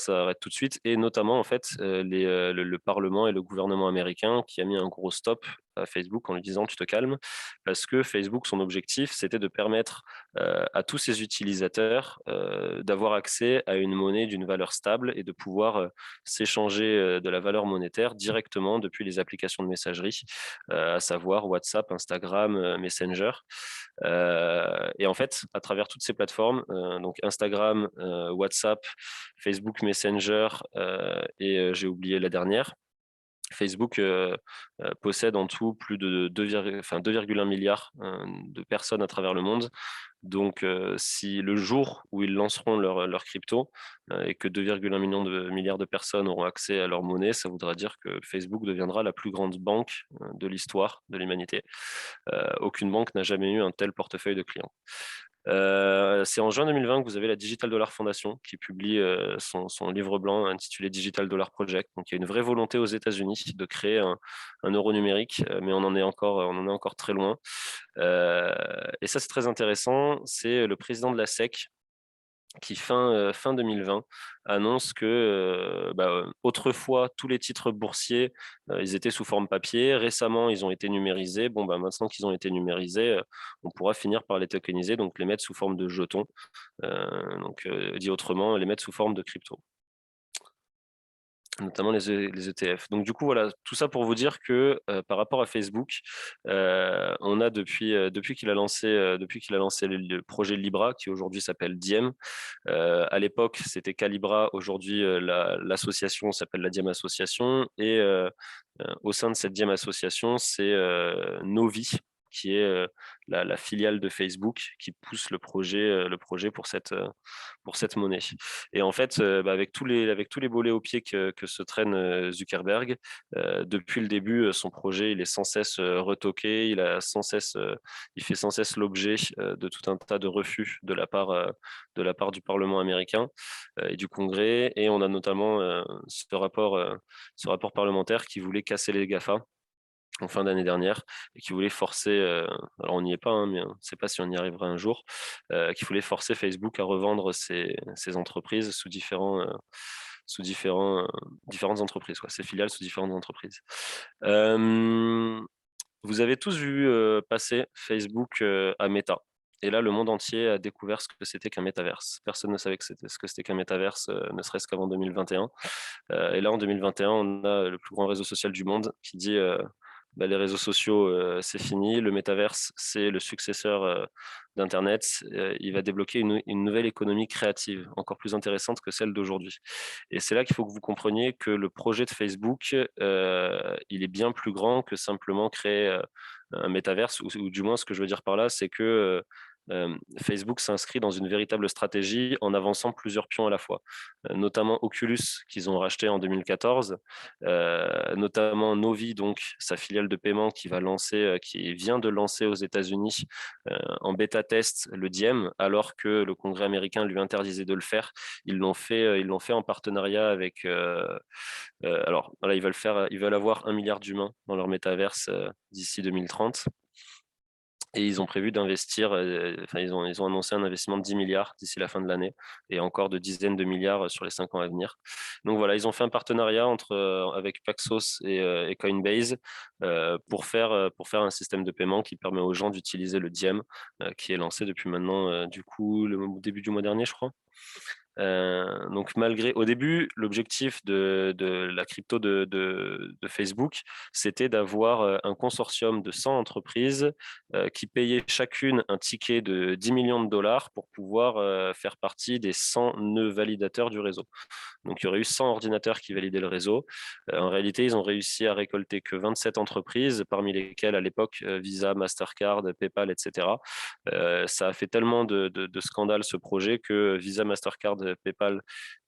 A: arrête tout de suite. Et notamment, en fait, le Parlement et le gouvernement américain qui a mis un gros stop à Facebook en lui disant tu te calmes, parce que Facebook, son objectif, c'était de permettre à tous ses utilisateurs d'avoir accès à une monnaie d'une valeur stable et de pouvoir s'échanger de la valeur monétaire directement depuis les applications de messagerie, à savoir WhatsApp, Instagram, Messenger. Et en fait, à travers toutes ces plateformes, donc Instagram, WhatsApp, Facebook Messenger et j'ai oublié la dernière, Facebook possède en tout plus de 2,1 milliards de personnes à travers le monde. Donc, si le jour où ils lanceront leur crypto et que 2,1 milliards de personnes auront accès à leur monnaie, ça voudra dire que Facebook deviendra la plus grande banque de l'histoire de l'humanité. Aucune banque n'a jamais eu un tel portefeuille de clients. C'est en juin 2020 que vous avez la Digital Dollar Foundation qui publie son livre blanc intitulé Digital Dollar Project. Donc, il y a une vraie volonté aux États-Unis de créer un euro numérique, mais on en est encore très loin. Et ça, c'est très intéressant. C'est le président de la SEC qui, fin 2020, annonce que autrefois, tous les titres boursiers, ils étaient sous forme papier. Récemment, ils ont été numérisés. Maintenant qu'ils ont été numérisés, on pourra finir par les tokeniser, donc les mettre sous forme de jetons. Dit autrement, les mettre sous forme de crypto. notamment les ETF. Donc du coup, voilà, tout ça pour vous dire que par rapport à Facebook, on a depuis qu'il a lancé le projet Libra, qui aujourd'hui s'appelle Diem. À l'époque, c'était Calibra. Aujourd'hui, l'association s'appelle la Diem Association. Et au sein de cette Diem Association, c'est Novi, qui est la filiale de Facebook, qui pousse le projet pour cette monnaie. Et en fait, avec tous les bolets au pied que se traîne Zuckerberg, depuis le début, son projet, il est sans cesse retoqué, il fait sans cesse l'objet de tout un tas de refus de la part du Parlement américain et du Congrès. Et on a notamment ce rapport parlementaire qui voulait casser les GAFA en fin d'année dernière et qui voulait forcer, alors on n'y est pas, hein, mais on ne sait pas si on y arrivera un jour, qui voulait forcer Facebook à revendre ses entreprises différentes entreprises, ses filiales sous différentes entreprises. Vous avez tous vu passer Facebook à Meta. Et là, le monde entier a découvert ce que c'était qu'un métaverse. Personne ne savait ce que c'était qu'un métaverse, ne serait-ce qu'avant 2021. Et là, en 2021, on a le plus grand réseau social du monde qui dit les réseaux sociaux, c'est fini. Le métaverse, c'est le successeur d'Internet. Il va débloquer une nouvelle économie créative, encore plus intéressante que celle d'aujourd'hui. Et c'est là qu'il faut que vous compreniez que le projet de Facebook, il est bien plus grand que simplement créer un métaverse, ou du moins, ce que je veux dire par là, c'est que Facebook s'inscrit dans une véritable stratégie en avançant plusieurs pions à la fois, notamment Oculus qu'ils ont racheté en 2014, notamment Novi, donc sa filiale de paiement qui vient de lancer aux États-Unis en bêta test le Diem, alors que le Congrès américain lui interdisait de le faire. Ils l'ont fait en partenariat avec. Alors voilà, ils veulent avoir 1 milliard d'humains dans leur métaverse d'ici 2030. Et ils ont prévu d'investir, ils ont annoncé un investissement de 10 milliards d'ici la fin de l'année et encore de dizaines de milliards sur les 5 ans à venir. Donc voilà, ils ont fait un partenariat avec Paxos et Coinbase pour faire un système de paiement qui permet aux gens d'utiliser le Diem, qui est lancé depuis maintenant, du coup, le début du mois dernier, je crois. Donc au début, l'objectif de la crypto de Facebook, c'était d'avoir un consortium de 100 entreprises qui payaient chacune un ticket de 10 millions de dollars pour pouvoir faire partie des 100 nœuds validateurs du réseau. Donc, il y aurait eu 100 ordinateurs qui validaient le réseau. En réalité, ils ont réussi à récolter que 27 entreprises, parmi lesquelles, à l'époque, Visa, Mastercard, PayPal, etc. Ça a fait tellement de scandales, ce projet, que Visa, Mastercard, PayPal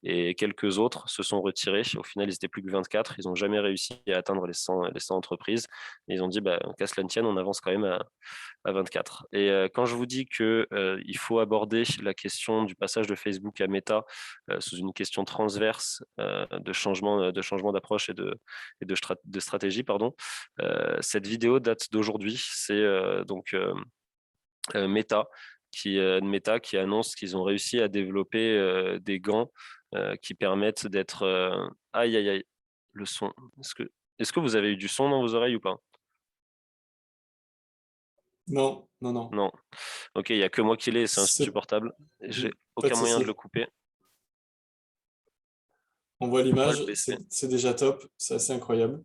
A: et quelques autres se sont retirés. Au final, ils n'étaient plus que 24. Ils n'ont jamais réussi à atteindre les 100 entreprises. Et ils ont dit, qu'à cela ne tienne, on avance quand même à 24. Et quand je vous dis qu'il faut aborder la question du passage de Facebook à Meta sous une question transverse de changement d'approche et de stratégie, pardon, cette vidéo date d'aujourd'hui. C'est Meta qui annonce qu'ils ont réussi à développer des gants qui permettent d'être... Aïe, aïe, aïe, le son. Est-ce que vous avez eu du son dans vos oreilles ou pas?
D: Non, non, non.
A: Non. Ok, il n'y a que moi qui l'ai, c'est
D: C'est
A: insupportable. J'ai
D: pas de
A: aucun moyen de
D: souci.
A: le couper.
D: On voit
A: On va le
D: l'image,
A: baisser.
D: c'est déjà top, c'est assez incroyable.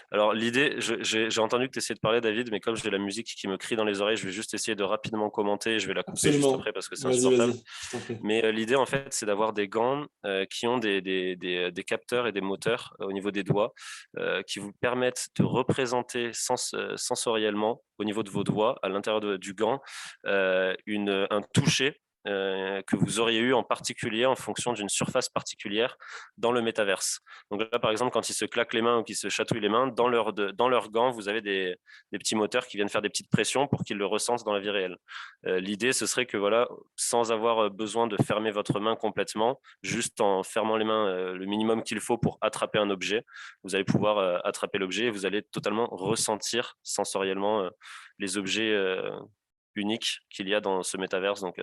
A: Alors, l'idée, j'ai entendu que tu essayais de parler, David, mais comme j'ai la musique qui me crie dans les oreilles, je vais juste essayer de rapidement commenter. Je vais la couper juste
D: Absolument.
A: après parce que c'est
D: Vas-y,
A: insupportable.
D: vas-y, je t'en prie.
A: Mais l'idée, en fait, c'est d'avoir des gants qui ont des capteurs et des moteurs au niveau des doigts qui vous permettent de représenter sensoriellement au niveau de vos doigts, à l'intérieur du gant, un toucher que vous auriez eu en particulier en fonction d'une surface particulière dans le métaverse. Donc là, par exemple, quand ils se claquent les mains ou qu'ils se chatouillent les mains, dans leurs gants, vous avez des petits moteurs qui viennent faire des petites pressions pour qu'ils le ressentent dans la vie réelle. L'idée, ce serait que, voilà, sans avoir besoin de fermer votre main complètement, juste en fermant les mains le minimum qu'il faut pour attraper un objet, vous allez pouvoir attraper l'objet et vous allez totalement ressentir sensoriellement les objets uniques qu'il y a dans ce métaverse. Donc,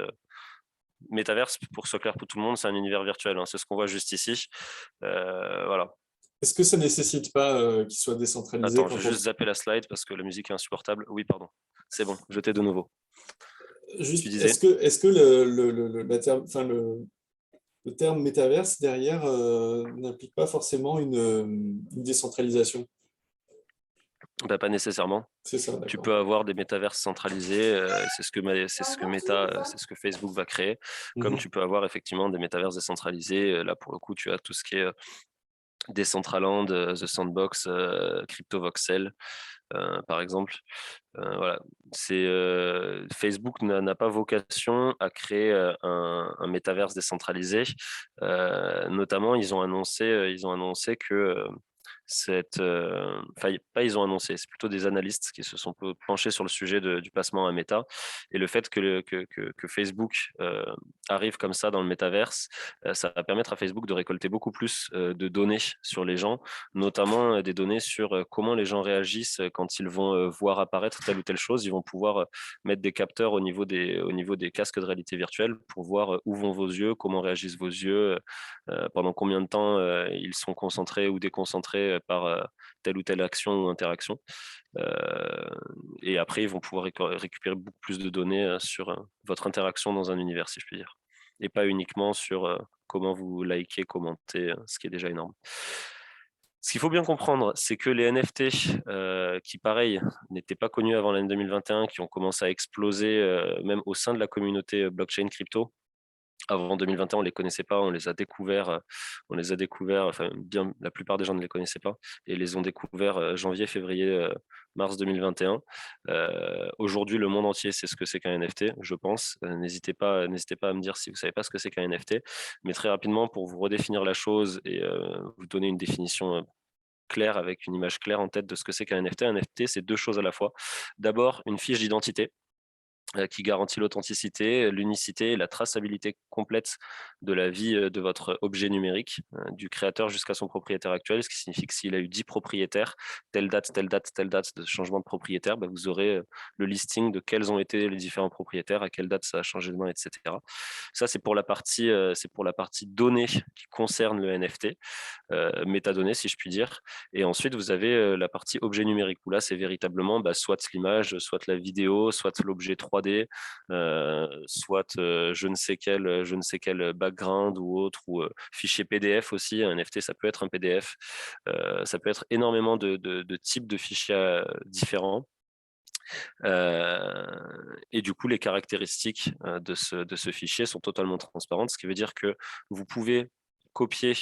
A: métaverse, pour que ce soit clair pour tout le monde, c'est un univers virtuel. Hein. C'est ce qu'on voit juste ici. Voilà.
D: Est-ce que ça nécessite pas qu'il soit décentralisé
A: Attends,
D: quand
A: je vais juste zapper la slide parce que la musique est insupportable. Oui, pardon. C'est bon, je t'ai de nouveau. Tu
D: Juste,
A: disais
D: est-ce que le terme métaverse derrière n'implique pas forcément une décentralisation.
A: Pas nécessairement.
D: C'est ça,
A: Tu
D: d'accord.
A: peux avoir des métaverses centralisés, c'est ce que Meta, c'est ce que Facebook va créer, comme tu peux avoir effectivement des métaverses décentralisés. Là, pour le coup, tu as tout ce qui est Decentraland, The Sandbox, CryptoVoxel, par exemple. Voilà. Facebook n'a pas vocation à créer un métaverse décentralisé. Notamment, ils ont annoncé que pas ils ont annoncé, c'est plutôt des analystes qui se sont penchés sur le sujet du placement à Meta, et le fait que Facebook arrive comme ça dans le métaverse, ça va permettre à Facebook de récolter beaucoup plus de données sur les gens, notamment des données sur comment les gens réagissent quand ils vont voir apparaître telle ou telle chose. Ils vont pouvoir mettre des capteurs au niveau des casques de réalité virtuelle pour voir où vont vos yeux, comment réagissent vos yeux, pendant combien de temps ils sont concentrés ou déconcentrés par telle ou telle action ou interaction. Et après, ils vont pouvoir récupérer beaucoup plus de données sur votre interaction dans un univers, si je puis dire. Et pas uniquement sur comment vous likez, commentez, ce qui est déjà énorme. Ce qu'il faut bien comprendre, c'est que les NFT, qui pareil, n'étaient pas connus avant l'année 2021, qui ont commencé à exploser même au sein de la communauté blockchain crypto. Avant 2021, on ne les connaissait pas, on les a découverts, enfin bien, la plupart des gens ne les connaissaient pas, et les ont découverts janvier, février, mars 2021. Aujourd'hui, le monde entier sait ce que c'est qu'un NFT, je pense. N'hésitez pas à me dire si vous ne savez pas ce que c'est qu'un NFT, mais très rapidement, pour vous redéfinir la chose et vous donner une définition claire, avec une image claire en tête de ce que c'est qu'un NFT. Un NFT, c'est deux choses à la fois. D'abord, une fiche d'identité qui garantit l'authenticité, l'unicité et la traçabilité complète de la vie de votre objet numérique, du créateur jusqu'à son propriétaire actuel, ce qui signifie que s'il a eu 10 propriétaires, telle date, telle date, telle date de changement de propriétaire, vous aurez le listing de quels ont été les différents propriétaires, à quelle date ça a changé de main, etc. Ça, c'est pour la partie données qui concerne le NFT, métadonnées, si je puis dire. Et ensuite, vous avez la partie objet numérique, où là, c'est véritablement soit l'image, soit la vidéo, soit l'objet 3D, soit je ne sais quel background ou autre, ou fichier PDF aussi. Un NFT, ça peut être un PDF. Ça peut être énormément de types de fichiers différents. Et du coup, les caractéristiques de ce fichier sont totalement transparentes, ce qui veut dire que vous pouvez copier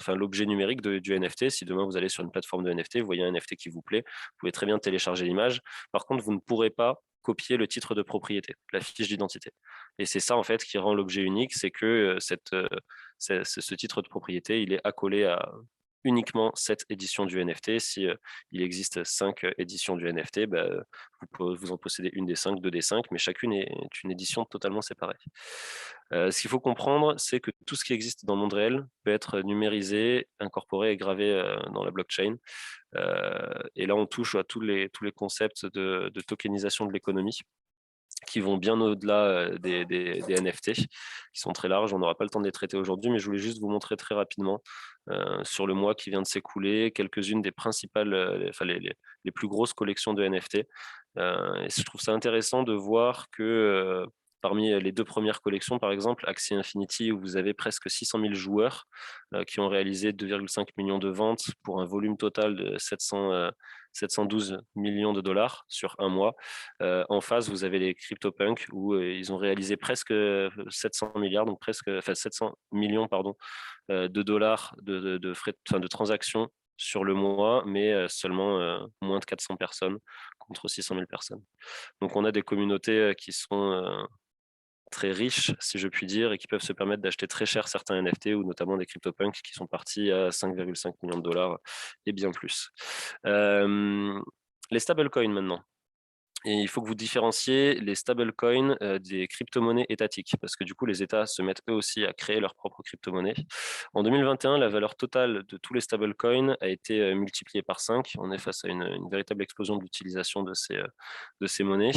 A: l'objet numérique du NFT. Si demain vous allez sur une plateforme de NFT, vous voyez un NFT qui vous plaît, vous pouvez très bien télécharger l'image. Par contre, vous ne pourrez pas copier le titre de propriété, la fiche d'identité. Et c'est ça en fait qui rend l'objet unique, c'est que ce titre de propriété, il est accolé à uniquement cette édition du NFT. Si il existe 5 éditions du NFT, vous en possédez une des 5, deux des 5, mais chacune est une édition totalement séparée. Ce qu'il faut comprendre, c'est que tout ce qui existe dans le monde réel peut être numérisé, incorporé et gravé dans la blockchain. Et là, on touche à tous les concepts de tokenisation de l'économie, qui vont bien au-delà des NFT, qui sont très larges. On n'aura pas le temps de les traiter aujourd'hui, mais je voulais juste vous montrer très rapidement, sur le mois qui vient de s'écouler, quelques-unes des principales, les plus grosses collections de NFT. Et je trouve ça intéressant de voir que parmi les deux premières collections, par exemple, Axie Infinity, où vous avez presque 600 000 joueurs qui ont réalisé 2,5 millions de ventes pour un volume total de 712 millions de dollars sur un mois. En face, vous avez les CryptoPunks, où ils ont réalisé presque 700 milliards, donc 700 millions de dollars de frais de transactions sur le mois, mais seulement moins de 400 personnes contre 600 000 personnes. Donc on a des communautés qui sont très riches, si je puis dire, et qui peuvent se permettre d'acheter très cher certains NFT, ou notamment des CryptoPunks qui sont partis à 5,5 millions de dollars et bien plus. Les stablecoins maintenant. Et il faut que vous différenciez les stablecoins des crypto-monnaies étatiques, parce que du coup, les États se mettent eux aussi à créer leur propre crypto-monnaie. En 2021, la valeur totale de tous les stablecoins a été multipliée par 5. On est face à une véritable explosion de l'utilisation de ces monnaies.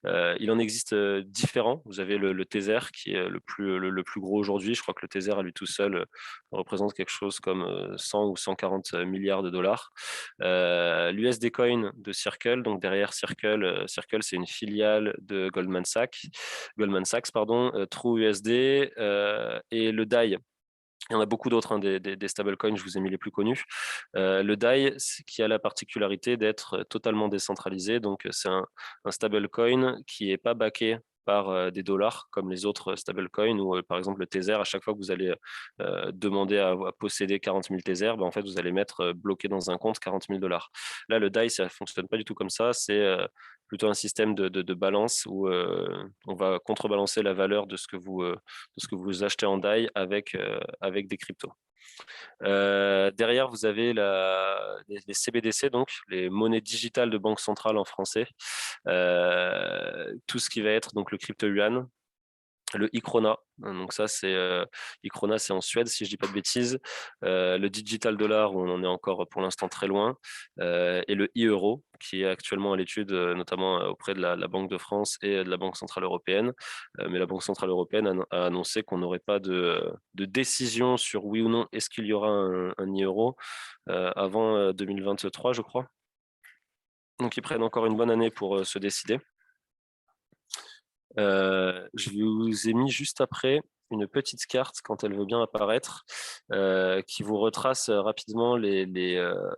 A: Il en existe différents. Vous avez le Tether, qui est le plus gros aujourd'hui. Je crois que le Tether, à lui tout seul, représente quelque chose comme 100 ou 140 milliards de dollars. L'USD Coin de Circle, donc derrière Circle, c'est une filiale de Goldman Sachs, TrueUSD, et le DAI, Il y en a beaucoup d'autres, hein, des stablecoins, je vous ai mis les plus connus. Le DAI, qui a la particularité d'être totalement décentralisé. Donc, c'est un stablecoin qui n'est pas backé par des dollars comme les autres stablecoins ou par exemple le Tether. À chaque fois que vous allez demander à posséder 40 000 Tether, ben, en fait, vous allez mettre bloqué dans un compte 40 000 dollars. Là, le DAI, ça ne fonctionne pas du tout comme ça. C'est plutôt un système de balance où on va contrebalancer la valeur de ce que vous achetez en DAI avec des cryptos. Derrière, vous avez les CBDC, donc les monnaies digitales de banque centrale en français. Tout ce qui va être donc le crypto-yuan, le e-krona, donc ça c'est e-krona, c'est en Suède si je dis pas de bêtises, le digital dollar où on en est encore pour l'instant très loin, et le e-euro qui est actuellement à l'étude notamment auprès de la Banque de France et de la Banque centrale européenne, mais la Banque centrale européenne a annoncé qu'on n'aurait pas de décision sur oui ou non est-ce qu'il y aura un e-euro avant 2023 je crois, donc ils prennent encore une bonne année pour se décider. Je vous ai mis juste après une petite carte, quand elle veut bien apparaître, qui vous retrace rapidement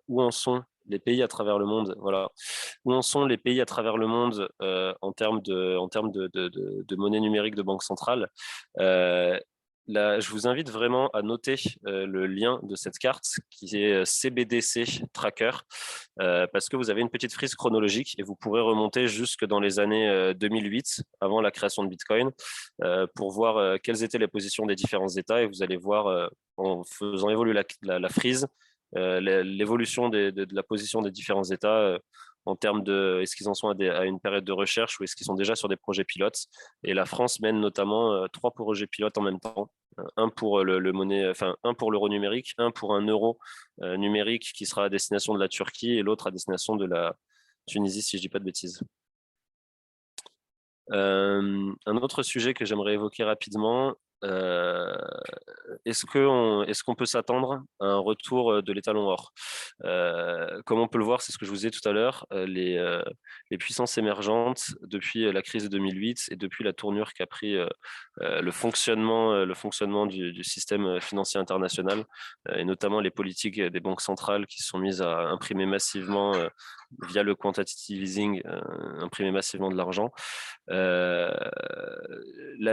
A: où en sont les pays à travers le monde. Voilà. Où en sont les pays à travers le monde en termes de monnaie numérique de banque centrale. Là, je vous invite vraiment à noter le lien de cette carte qui est CBDC Tracker, parce que vous avez une petite frise chronologique et vous pourrez remonter jusque dans les années 2008, avant la création de Bitcoin, pour voir quelles étaient les positions des différents États, et vous allez voir, en faisant évoluer la frise, l'évolution de la position des différents États en termes de est-ce qu'ils en sont à une période de recherche ou est-ce qu'ils sont déjà sur des projets pilotes. Et la France mène notamment 3 projets pilotes en même temps. Un pour un pour l'euro numérique, un pour un euro numérique qui sera à destination de la Turquie et l'autre à destination de la Tunisie, si je ne dis pas de bêtises. Un autre sujet que j'aimerais évoquer rapidement, est-ce qu'on peut s'attendre à un retour de l'étalon or? Comme on peut le voir, c'est ce que je vous disais tout à l'heure, les puissances émergentes, depuis la crise de 2008 et depuis la tournure qu'a pris le fonctionnement du système financier international, et notamment les politiques des banques centrales qui se sont mises à imprimer massivement, via le quantitative easing, imprimer massivement de l'argent. La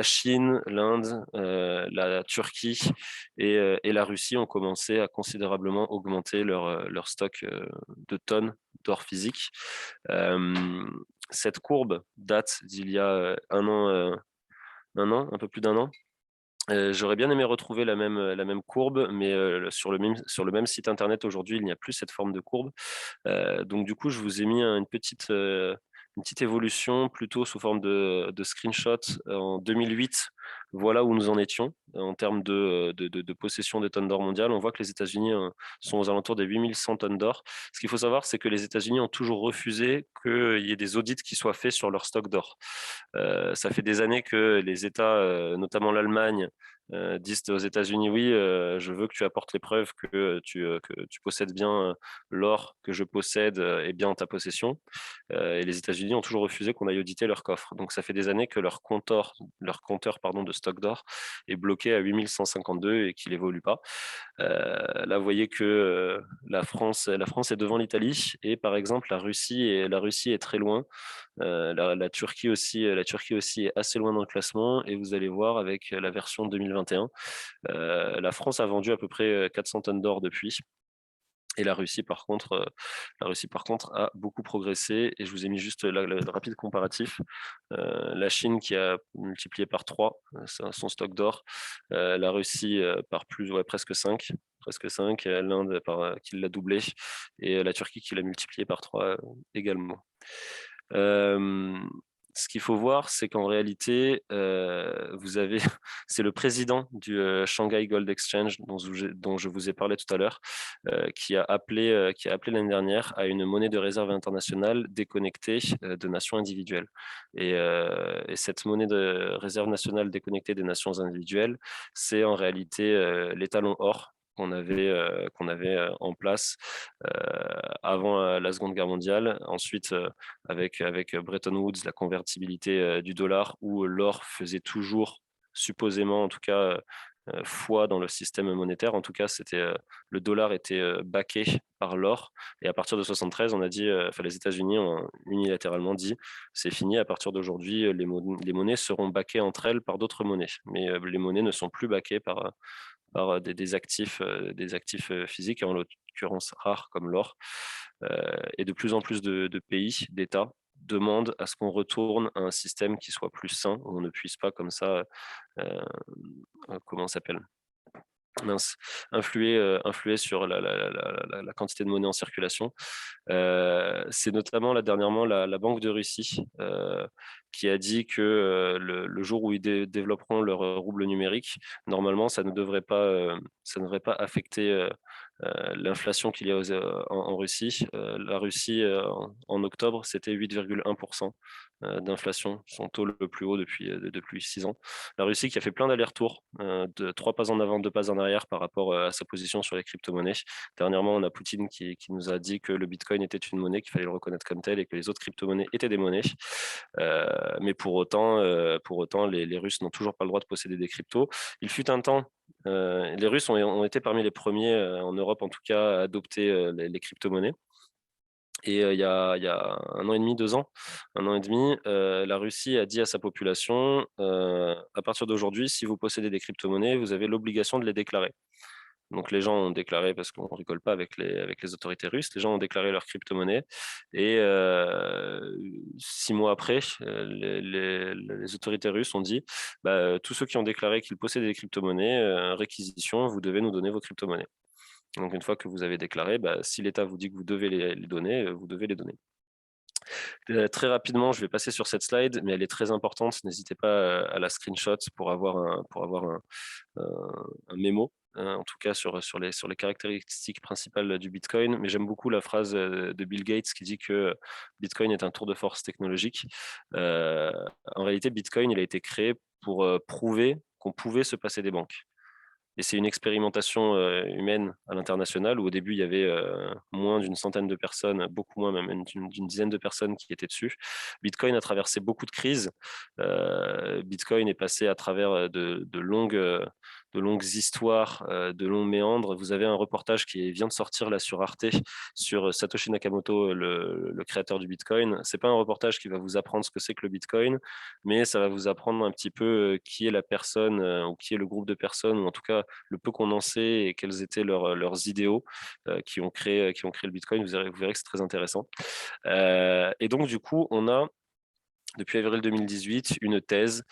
A: Chine, l'Inde, la Turquie et la Russie ont commencé à considérablement augmenter leur stock de tonnes d'or physique. Cette courbe date d'il y a un peu plus d'un an. J'aurais bien aimé retrouver la même courbe, mais sur le même site internet aujourd'hui, il n'y a plus cette forme de courbe. Donc du coup, je vous ai mis une petite évolution plutôt sous forme de screenshot en 2008. Voilà où nous en étions en termes de possession des tonnes d'or mondiales. On voit que les États-Unis sont aux alentours des 8100 tonnes d'or. Ce qu'il faut savoir, c'est que les États-Unis ont toujours refusé qu'il y ait des audits qui soient faits sur leur stock d'or. Ça fait des années que les États, notamment l'Allemagne, disent aux États-Unis, oui, je veux que tu apportes les preuves que tu possèdes bien l'or que je possède est bien en ta possession. Et les États-Unis ont toujours refusé qu'on aille auditer leur coffre. Donc ça fait des années que leur compteur de stock d'or est bloqué à 8152 et qu'il évolue pas. Là, vous voyez que la France est devant l'Italie et par exemple la Russie est très loin. La Turquie aussi est assez loin dans le classement, et vous allez voir avec la version 2021, la France a vendu à peu près 400 tonnes d'or depuis. Et la Russie, par contre, a beaucoup progressé. Et je vous ai mis juste le rapide comparatif. La Chine qui a multiplié par 3 son stock d'or. La Russie par presque 5. L'Inde qui l'a doublé. Et la Turquie qui l'a multiplié par 3 également. Ce qu'il faut voir, c'est qu'en réalité, c'est le président du Shanghai Gold Exchange dont je vous ai parlé tout à l'heure, qui a appelé l'année dernière à une monnaie de réserve internationale déconnectée de nations individuelles. Et cette monnaie de réserve nationale déconnectée des nations individuelles, c'est en réalité l'étalon or qu'on avait en place avant la Seconde Guerre mondiale. Ensuite, avec Bretton Woods, la convertibilité du dollar, où l'or faisait toujours, supposément en tout cas, foi dans le système monétaire. En tout cas, le dollar était backé par l'or. Et à partir de 73, on a dit, les États-Unis ont unilatéralement dit, c'est fini. À partir d'aujourd'hui, les monnaies seront backées entre elles par d'autres monnaies. Mais les monnaies ne sont plus backées par des actifs physiques, en l'occurrence rares comme l'or. Et de plus en plus de pays, d'États, demandent à ce qu'on retourne à un système qui soit plus sain, où on ne puisse pas comme ça, comment ça s'appelle, influer sur la quantité de monnaie en circulation. C'est notamment dernièrement la Banque de Russie qui a dit que le jour où ils développeront leur rouble numérique, normalement, ça ne devrait pas affecter l'inflation qu'il y a en Russie. La Russie, en octobre, c'était 8,1% d'inflation, son taux le plus haut depuis 6 ans. La Russie qui a fait plein d'allers-retours, de 3 pas en avant, 2 pas en arrière par rapport à sa position sur les crypto-monnaies. Dernièrement, on a Poutine qui nous a dit que le Bitcoin était une monnaie, qu'il fallait le reconnaître comme tel et que les autres crypto-monnaies étaient des monnaies. Mais pour autant, les Russes n'ont toujours pas le droit de posséder des cryptos. Il fut un temps, les Russes ont été parmi les premiers, en Europe en tout cas, à adopter les crypto-monnaies. Et il y a 1 an et demi, 2 ans, 1 an et demi, la Russie a dit à sa population, à partir d'aujourd'hui, si vous possédez des crypto-monnaies, vous avez l'obligation de les déclarer. Donc les gens ont déclaré, parce qu'on ne rigole pas avec les autorités russes, les gens ont déclaré leurs crypto-monnaies. Et 6 mois après, les autorités russes ont dit, tous ceux qui ont déclaré qu'ils possédaient des crypto-monnaies, réquisition, vous devez nous donner vos crypto-monnaies. Donc une fois que vous avez déclaré, si l'État vous dit que vous devez les donner, vous devez les donner. Très rapidement, je vais passer sur cette slide, mais elle est très importante. N'hésitez pas à la screenshot pour avoir un mémo, en tout cas sur les caractéristiques principales du Bitcoin. Mais j'aime beaucoup la phrase de Bill Gates qui dit que Bitcoin est un tour de force technologique. En réalité, Bitcoin, il a été créé pour prouver qu'on pouvait se passer des banques. Et c'est une expérimentation humaine à l'international où au début, il y avait moins d'une centaine de personnes, beaucoup moins, même d'une dizaine de personnes qui étaient dessus. Bitcoin a traversé beaucoup de crises. Bitcoin est passé à travers de longues histoires, de longs méandres. Vous avez un reportage qui vient de sortir là sur Arte sur Satoshi Nakamoto, le créateur du Bitcoin. C'est pas un reportage qui va vous apprendre ce que c'est que le Bitcoin, mais ça va vous apprendre un petit peu qui est la personne ou qui est le groupe de personnes, ou en tout cas le peu qu'on en sait et quels étaient leurs idéaux qui ont créé le Bitcoin. Vous verrez que c'est très intéressant. Et donc du coup, on a depuis avril 2018, une thèse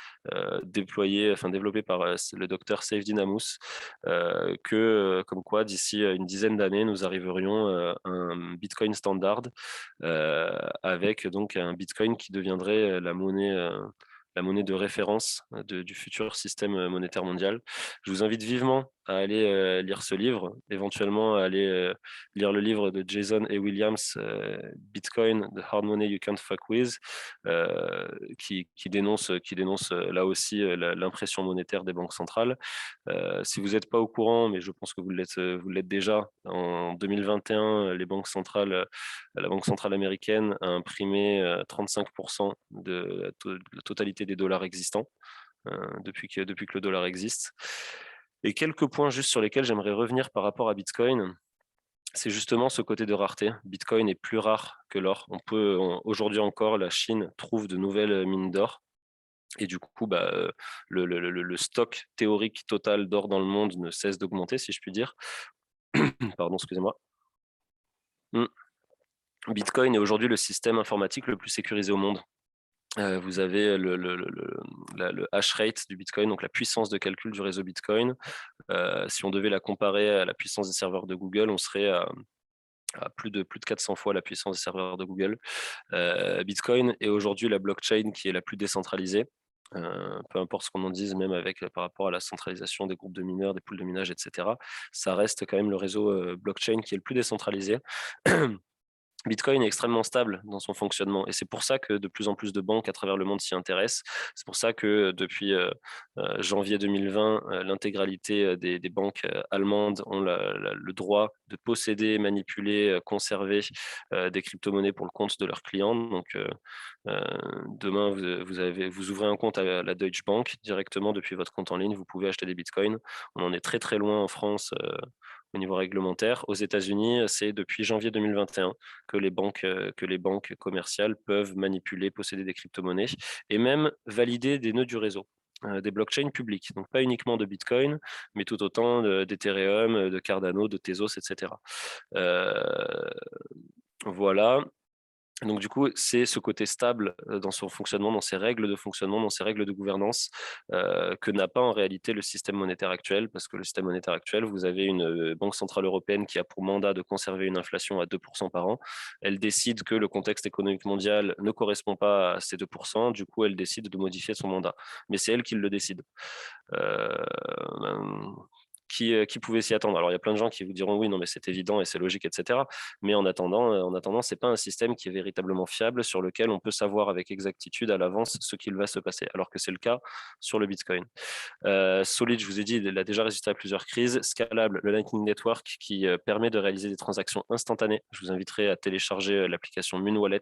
A: développée par le docteur Saifedean Ammous, comme quoi d'ici une dizaine d'années, nous arriverions à un Bitcoin standard avec donc un Bitcoin qui deviendrait la monnaie de référence du futur système monétaire mondial. Je vous invite vivement à aller lire ce livre, éventuellement à aller lire le livre de Jason et Williams, Bitcoin, The Hard Money You Can't Fuck With, qui dénonce là aussi l'impression monétaire des banques centrales. Si vous n'êtes pas au courant, mais je pense que vous l'êtes déjà, en 2021, la Banque centrale américaine a imprimé 35% de la totalité des dollars existants depuis que le dollar existe. Et quelques points juste sur lesquels j'aimerais revenir par rapport à Bitcoin, c'est justement ce côté de rareté. Bitcoin est plus rare que l'or. Aujourd'hui encore, la Chine trouve de nouvelles mines d'or. Et du coup, le stock théorique total d'or dans le monde ne cesse d'augmenter, si je puis dire. Pardon, excusez-moi. Bitcoin est aujourd'hui le système informatique le plus sécurisé au monde. Vous avez le hash rate du Bitcoin, donc la puissance de calcul du réseau Bitcoin. Si on devait la comparer à la puissance des serveurs de Google, on serait à plus de 400 fois la puissance des serveurs de Google. Bitcoin est aujourd'hui la blockchain qui est la plus décentralisée. Peu importe ce qu'on en dise, même par rapport à la centralisation des groupes de mineurs, des pools de minage, etc., ça reste quand même le réseau blockchain qui est le plus décentralisé. Bitcoin est extrêmement stable dans son fonctionnement et c'est pour ça que de plus en plus de banques à travers le monde s'y intéressent. C'est pour ça que depuis janvier 2020, l'intégralité des banques allemandes ont le droit de posséder, manipuler, conserver des crypto-monnaies pour le compte de leurs clients. Donc demain, vous ouvrez un compte à la Deutsche Bank directement depuis votre compte en ligne, vous pouvez acheter des bitcoins. On en est très très loin en France au niveau réglementaire. Aux États-Unis, c'est depuis janvier 2021 que les banques commerciales peuvent manipuler, posséder des crypto-monnaies et même valider des nœuds du réseau, des blockchains publiques. Donc pas uniquement de Bitcoin, mais tout autant d'Ethereum, de Cardano, de Tezos, etc. Voilà. Donc du coup, c'est ce côté stable dans son fonctionnement, dans ses règles de fonctionnement, dans ses règles de gouvernance, que n'a pas en réalité le système monétaire actuel, parce que le système monétaire actuel, vous avez une Banque centrale européenne qui a pour mandat de conserver une inflation à 2% par an. Elle décide que le contexte économique mondial ne correspond pas à ces 2%, du coup, elle décide de modifier son mandat. Mais c'est elle qui le décide. Euh, qui pouvait s'y attendre. Alors, il y a plein de gens qui vous diront oui, non, mais c'est évident et c'est logique, etc. Mais en attendant, c'est pas un système qui est véritablement fiable sur lequel on peut savoir avec exactitude à l'avance ce qu'il va se passer, alors que c'est le cas sur le Bitcoin. Solid, je vous ai dit, il a déjà résisté à plusieurs crises. Scalable, le Lightning Network qui permet de réaliser des transactions instantanées. Je vous inviterai à télécharger l'application Moon Wallet.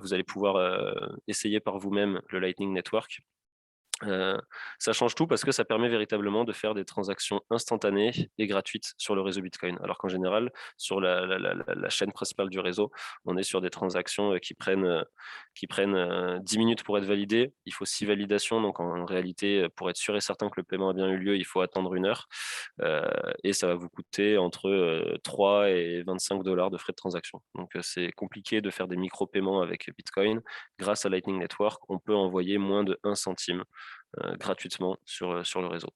A: Vous allez pouvoir essayer par vous-même le Lightning Network. Ça change tout parce que ça permet véritablement de faire des transactions instantanées et gratuites sur le réseau Bitcoin. Alors qu'en général, sur la chaîne principale du réseau, on est sur des transactions qui prennent 10 minutes pour être validées. Il faut 6 validations. Donc en réalité, pour être sûr et certain que le paiement a bien eu lieu, il faut attendre 1 heure. Et ça va vous coûter entre 3 et 25 $ de frais de transaction. Donc c'est compliqué de faire des micro-paiements avec Bitcoin. Grâce à Lightning Network, on peut envoyer moins de 1 centime gratuitement sur le réseau.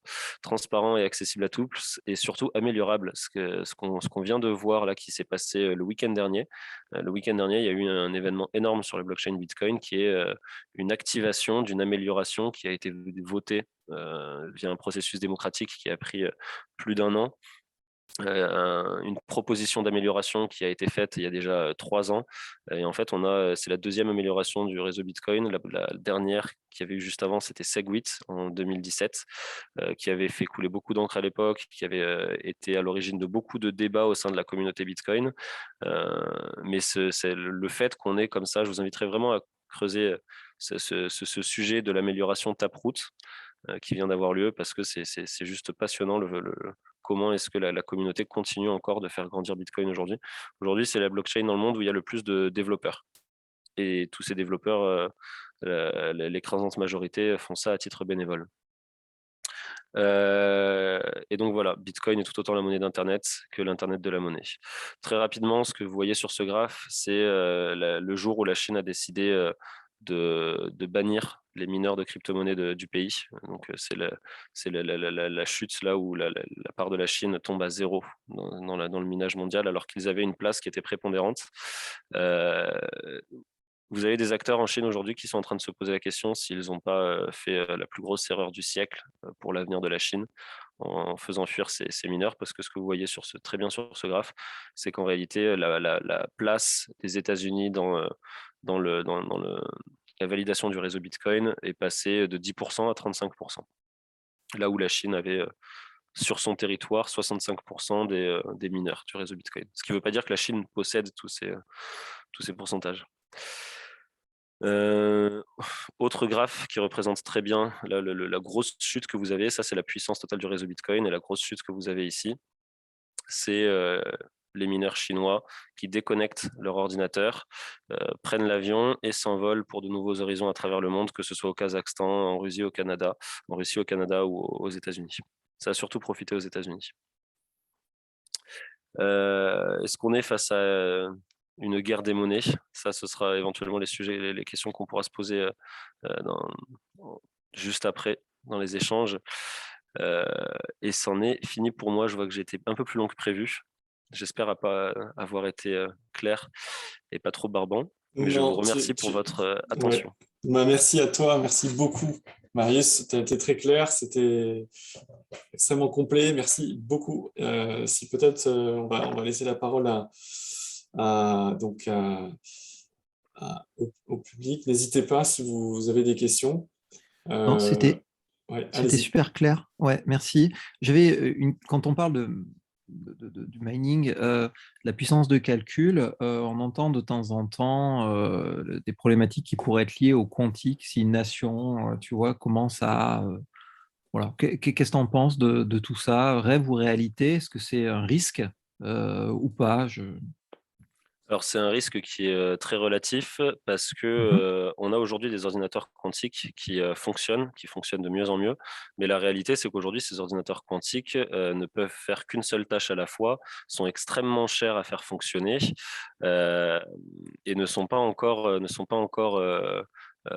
A: Transparent et accessible à tous et surtout améliorable. Ce qu'on vient de voir là qui s'est passé le week-end dernier. Le week-end dernier, il y a eu un événement énorme sur le blockchain Bitcoin qui est une activation d'une amélioration qui a été votée via un processus démocratique qui a pris plus d'1 an. Une proposition d'amélioration qui a été faite il y a déjà 3 ans. Et en fait, c'est la deuxième amélioration du réseau Bitcoin. La dernière qu'il y avait eu juste avant, c'était Segwit en 2017, qui avait fait couler beaucoup d'encre à l'époque, qui avait été à l'origine de beaucoup de débats au sein de la communauté Bitcoin. Mais c'est le fait qu'on est comme ça, je vous inviterai vraiment à creuser ce sujet de l'amélioration Taproot qui vient d'avoir lieu parce que c'est juste passionnant comment est-ce que la communauté continue encore de faire grandir Bitcoin aujourd'hui. Aujourd'hui, c'est la blockchain dans le monde où il y a le plus de développeurs. Et tous ces développeurs, l'écrasante majorité, font ça à titre bénévole. Et donc voilà, Bitcoin est tout autant la monnaie d'Internet que l'Internet de la monnaie. Très rapidement, ce que vous voyez sur ce graphe, c'est le jour où la Chine a décidé de bannir les mineurs de crypto-monnaies du pays. Donc c'est la chute là où la part de la Chine tombe à 0 dans le minage mondial, alors qu'ils avaient une place qui était prépondérante. Vous avez des acteurs en Chine aujourd'hui qui sont en train de se poser la question s'ils n'ont pas fait la plus grosse erreur du siècle pour l'avenir de la Chine en faisant fuir ces mineurs, parce que ce que vous voyez très bien sur ce graphe, c'est qu'en réalité, la place des États-Unis dans la validation du réseau Bitcoin est passée de 10% à 35%. Là où la Chine avait sur son territoire 65% des mineurs du réseau Bitcoin. Ce qui ne veut pas dire que la Chine possède tous ces pourcentages. Autre graphe qui représente très bien la grosse chute que vous avez, ça c'est la puissance totale du réseau Bitcoin, et la grosse chute que vous avez ici, c'est les mineurs chinois qui déconnectent leur ordinateur, prennent l'avion et s'envolent pour de nouveaux horizons à travers le monde, que ce soit au Kazakhstan, en Russie, au Canada ou aux États-Unis. Ça a surtout profité aux États-Unis. Est-ce qu'on est face à une guerre des monnaies? Ça, ce sera éventuellement les questions qu'on pourra se poser juste après dans les échanges. Et c'en est fini pour moi. Je vois que j'ai été un peu plus long que prévu. J'espère pas avoir été clair et pas trop barbant. Mais je vous remercie pour votre attention.
D: Ouais. Merci à toi, merci beaucoup. Marius, tu as été très clair, c'était extrêmement complet. Merci beaucoup. Si peut-être on va laisser la parole au public. N'hésitez pas si vous avez des questions.
C: Non, c'était
D: Ouais,
C: C'était
D: allez-y.
C: super clair. Ouais, merci. Quand on parle du mining, la puissance de calcul, on entend de temps en temps des problématiques qui pourraient être liées au quantique si une nation, tu vois, commence à... voilà. Qu'est-ce que tu en penses de tout ça? Rêve ou réalité? Est-ce que c'est un risque ou pas?
A: Alors, c'est un risque qui est très relatif parce que
C: Mhm.
A: on a aujourd'hui des ordinateurs quantiques qui fonctionnent de mieux en mieux. Mais la réalité, c'est qu'aujourd'hui, ces ordinateurs quantiques ne peuvent faire qu'une seule tâche à la fois, sont extrêmement chers à faire fonctionner euh, et ne sont pas encore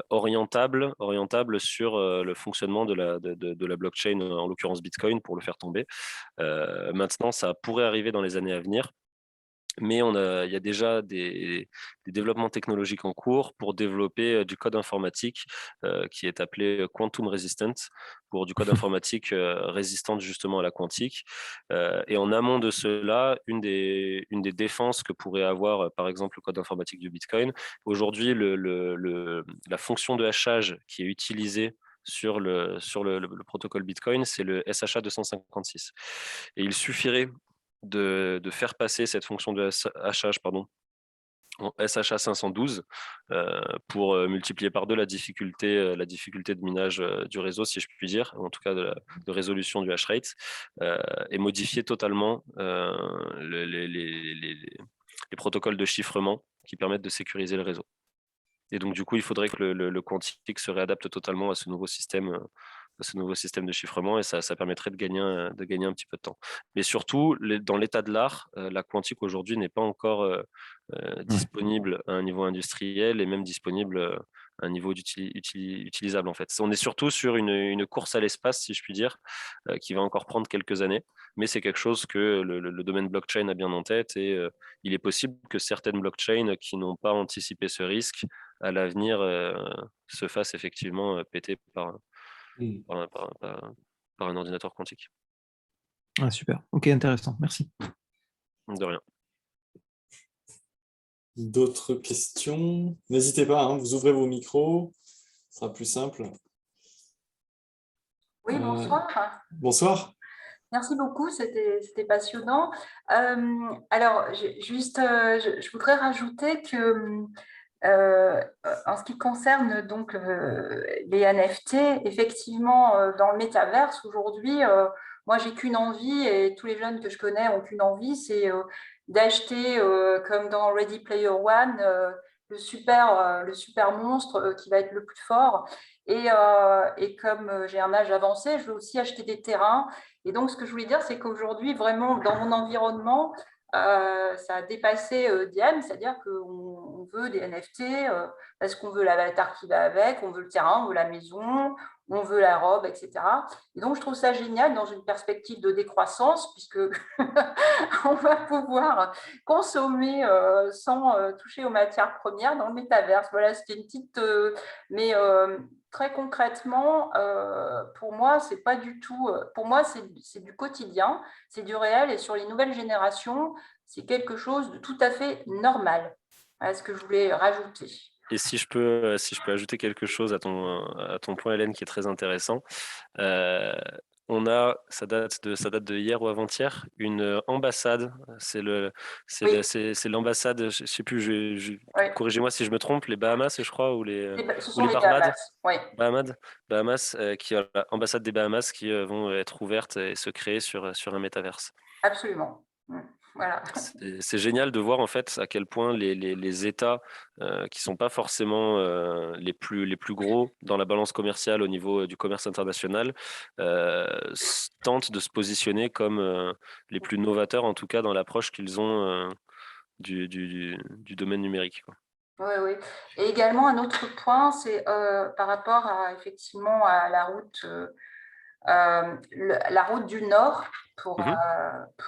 A: orientables sur le fonctionnement de la blockchain, en l'occurrence Bitcoin, pour le faire tomber. Maintenant, ça pourrait arriver dans les années à venir. Mais il y a déjà des développements technologiques en cours pour développer du code informatique qui est appelé quantum resistant, pour du code informatique résistant justement à la quantique. Et en amont de cela, une des défenses que pourrait avoir, par exemple, le code informatique du Bitcoin, aujourd'hui, la fonction de hachage qui est utilisée sur le protocole Bitcoin, c'est le SHA 256. Et il suffirait de faire passer cette fonction de hachage en SHA 512 pour multiplier par deux la difficulté de minage du réseau, si je puis dire, en tout cas de résolution du hash rate, et modifier totalement les protocoles de chiffrement qui permettent de sécuriser le réseau. Et donc, du coup, il faudrait que le quantique se réadapte totalement à ce nouveau système de chiffrement, et ça permettrait de gagner un petit peu de temps. Mais surtout, dans l'état de l'art, la quantique aujourd'hui n'est pas encore
C: Ouais.
A: disponible à un niveau industriel et même disponible à un niveau utilisable en fait. On est surtout sur une course à l'espace, si je puis dire, qui va encore prendre quelques années, mais c'est quelque chose que le domaine blockchain a bien en tête, et il est possible que certaines blockchains qui n'ont pas anticipé ce risque à l'avenir se fassent effectivement péter par un ordinateur quantique.
C: Ah, super. Ok, intéressant. Merci.
A: De rien.
D: D'autres questions? N'hésitez pas, hein, vous ouvrez vos micros, ce sera plus simple.
E: Oui, bonsoir.
D: Bonsoir.
E: Merci beaucoup, c'était passionnant. Alors, je voudrais rajouter que en ce qui concerne donc les NFT, effectivement, dans le métaverse aujourd'hui, moi j'ai qu'une envie, et tous les jeunes que je connais ont qu'une envie, c'est d'acheter, comme dans Ready Player One, le super monstre qui va être le plus fort. Et comme j'ai un âge avancé, je veux aussi acheter des terrains. Et donc, ce que je voulais dire, c'est qu'aujourd'hui, vraiment, dans mon environnement, ça a dépassé Diane, c'est-à-dire qu'on veut des NFT parce qu'on veut l'avatar qui va avec, on veut le terrain, on veut la maison, on veut la robe, etc. Et donc, je trouve ça génial dans une perspective de décroissance, puisque on va pouvoir consommer sans toucher aux matières premières dans le métaverse. Voilà, c'était une petite... mais très concrètement, pour moi, c'est pas du tout... pour moi, c'est du quotidien, c'est du réel, et sur les nouvelles générations, c'est quelque chose de tout à fait normal. Voilà ce que je voulais rajouter.
A: Et si je peux ajouter quelque chose à ton point, Hélène, qui est très intéressant. Ça date de hier ou avant-hier, une ambassade.
E: Oui.
A: C'est l'ambassade, je sais plus,
E: Oui.
A: corrigez-moi si je me trompe, les Bahamas, je crois, ou les
E: Ce
A: ou
E: sont
A: les
E: les
A: Barbades.
E: Bahamas. Oui,
A: Bahamas, l'ambassade des Bahamas qui vont être ouvertes et se créer sur un métaverse.
E: absolument. Voilà.
A: C'est génial de voir en fait à quel point les États qui sont pas forcément les plus gros dans la balance commerciale au niveau du commerce international tentent de se positionner comme les plus novateurs, en tout cas dans l'approche qu'ils ont du domaine numérique, quoi.
E: Oui, oui. Et également, un autre point, c'est par rapport effectivement à la route, la route du Nord,
A: Mhm.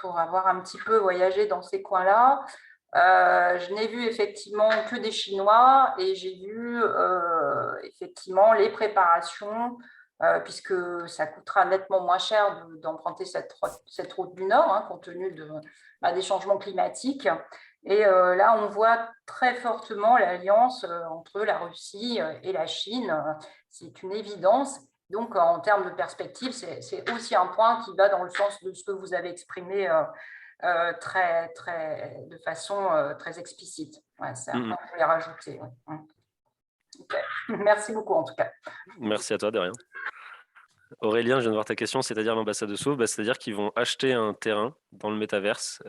E: pour avoir un petit peu voyagé dans ces coins-là. Je n'ai vu effectivement que des Chinois, et j'ai vu effectivement les préparations, puisque ça coûtera nettement moins cher d'emprunter cette route du Nord, hein, compte tenu des changements climatiques. Et là, on voit très fortement l'alliance entre la Russie et la Chine. C'est une évidence. Donc, en termes de perspective, c'est aussi un point qui va dans le sens de ce que vous avez exprimé de façon très explicite. Ouais, c'est un point que je voulais rajouter. Ouais. Okay. Merci beaucoup, en tout cas.
A: Merci à toi, de rien. Aurélien, je viens de voir ta question, c'est-à-dire l'ambassade de Sauve, c'est-à-dire qu'ils vont acheter un terrain dans le métaverse.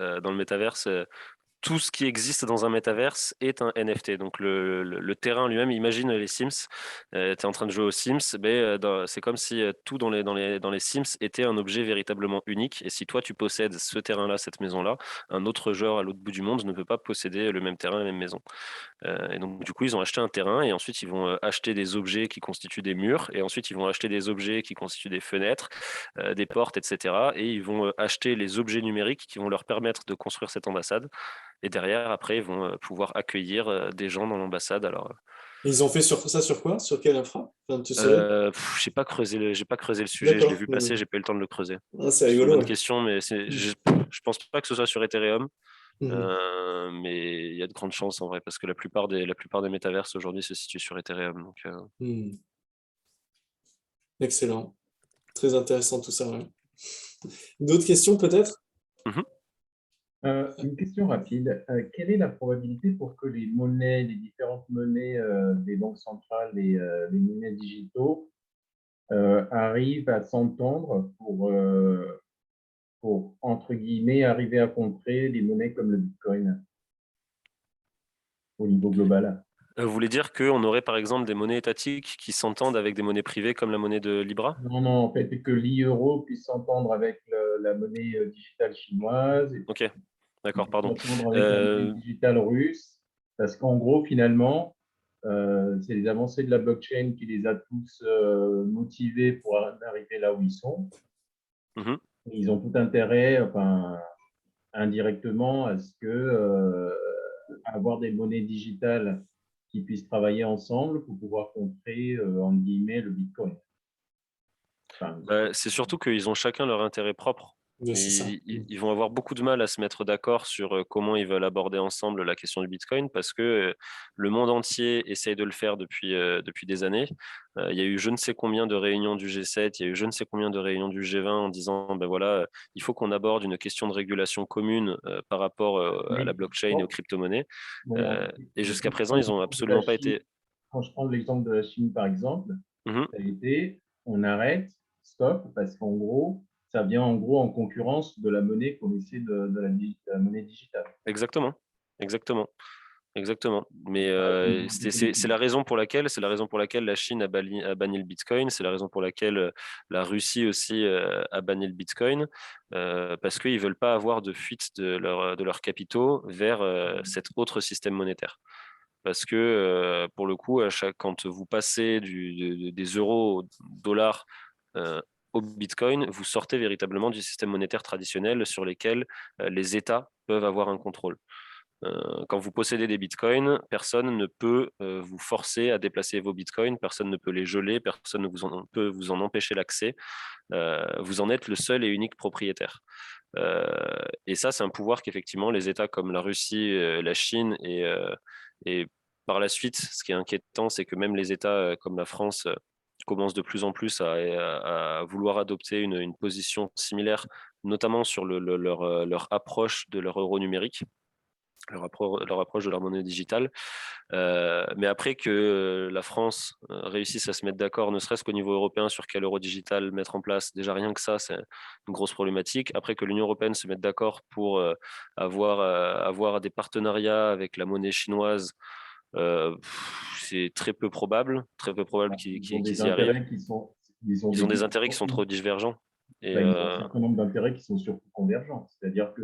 A: Tout ce qui existe dans un métaverse est un NFT. Donc le terrain lui-même, imagine les Sims, tu es en train de jouer aux Sims, c'est comme si tout dans les Sims était un objet véritablement unique. Et si toi tu possèdes ce terrain-là, cette maison-là, un autre joueur à l'autre bout du monde ne peut pas posséder le même terrain, la même maison. Et donc du coup, ils ont acheté un terrain et ensuite ils vont acheter des objets qui constituent des murs et ensuite ils vont acheter des objets qui constituent des fenêtres, des portes, etc. Et ils vont acheter les objets numériques qui vont leur permettre de construire cette ambassade. Et derrière, après, ils vont pouvoir accueillir des gens dans l'ambassade. Alors,
D: Ils ont fait ça sur quoi? Sur quelle infra? Enfin, tu saurais?
A: j'ai pas creusé le sujet. Je l'ai
D: D'accord.
A: vu passer, j'ai pas eu le temps de le creuser.
D: Ah, c'est
A: C'est une
D: rigolo,
A: bonne
D: ouais.
A: question, mais je pense pas que ce soit sur Ethereum.
D: Mhm.
A: Mais il y a de grandes chances en vrai, parce que la plupart des métaverses aujourd'hui se situent sur Ethereum. Donc,
D: Mhm. Excellent. Très intéressant tout ça, ouais. D'autres questions peut-être?
A: mhm.
B: Une question rapide. Quelle est la probabilité pour que les monnaies, les différentes monnaies des banques centrales et les monnaies digitaux arrivent à s'entendre pour, entre guillemets, arriver à contrer les monnaies comme le Bitcoin au niveau global?
A: Vous voulez dire qu'on aurait par exemple des monnaies étatiques qui s'entendent avec des monnaies privées comme la monnaie de Libra?
B: Non, non, en fait, que l'e-euro puisse s'entendre avec la monnaie digitale chinoise et
A: Ok, d'accord,
B: puisse
A: pardon.
B: s'entendre avec la monnaie digitale russe, parce qu'en gros, finalement, c'est les avancées de la blockchain qui les a tous motivés pour arriver là où ils sont.
A: Mhm.
B: Ils ont tout intérêt, enfin, indirectement, à ce que avoir des monnaies digitales qui puissent travailler ensemble pour pouvoir contrer, entre guillemets, le Bitcoin. Enfin,
A: C'est surtout qu'ils ont chacun leur intérêt propre.
D: Ouais, c'est ça.
A: Ils vont avoir beaucoup de mal à se mettre d'accord sur comment ils veulent aborder ensemble la question du Bitcoin parce que le monde entier essaye de le faire depuis des années. Il y a eu je ne sais combien de réunions du G7, il y a eu je ne sais combien de réunions du G20 en disant ben voilà, il faut qu'on aborde une question de régulation commune par rapport à la
B: mais
A: blockchain et aux crypto-monnaies.
B: bon,
A: Et jusqu'à présent, ils n'ont absolument pas été.
B: quand je prends l'exemple de la Chine, par exemple,
A: Mhm.
B: ça a été on arrête, stop, parce qu'en gros, ça vient en gros en concurrence de la monnaie qu'on essaie de la monnaie digitale.
A: Exactement. Exactement. Exactement. Mais
B: Ouais,
A: c'est la raison pour laquelle la Chine a banni le Bitcoin. C'est la raison pour laquelle la Russie aussi a banni le Bitcoin parce qu'ils veulent pas avoir de fuite de leurs capitaux vers cet autre système monétaire. Parce que pour le coup, quand vous passez des euros au dollar euh, au Bitcoin, vous sortez véritablement du système monétaire traditionnel sur lesquels les États peuvent avoir un contrôle. Quand vous possédez des bitcoins, personne ne peut vous forcer à déplacer vos bitcoins, personne ne peut les geler, personne ne peut vous en empêcher l'accès. Vous en êtes le seul et unique propriétaire. Et ça, c'est un pouvoir qu'effectivement les États comme la Russie, la Chine et par la suite, ce qui est inquiétant, c'est que même les États comme la France commencent de plus en plus à vouloir adopter une position similaire, notamment sur leur approche de leur euro numérique leur approche de leur monnaie digitale. Mais après que la France réussisse à se mettre d'accord, ne serait-ce qu'au niveau européen, sur quel euro digital mettre en place, déjà rien que ça, c'est une grosse problématique. Après que l'Union européenne se mette d'accord pour avoir des partenariats avec la monnaie chinoise, c'est très peu probable qu'ils
B: ils ont des
A: y arrivent.
B: intérêts qui sont,
A: Ils ont des intérêts qui sont trop divergents. Et
B: ben, ils ont un certain nombre d'intérêts qui sont surtout convergents. C'est-à-dire que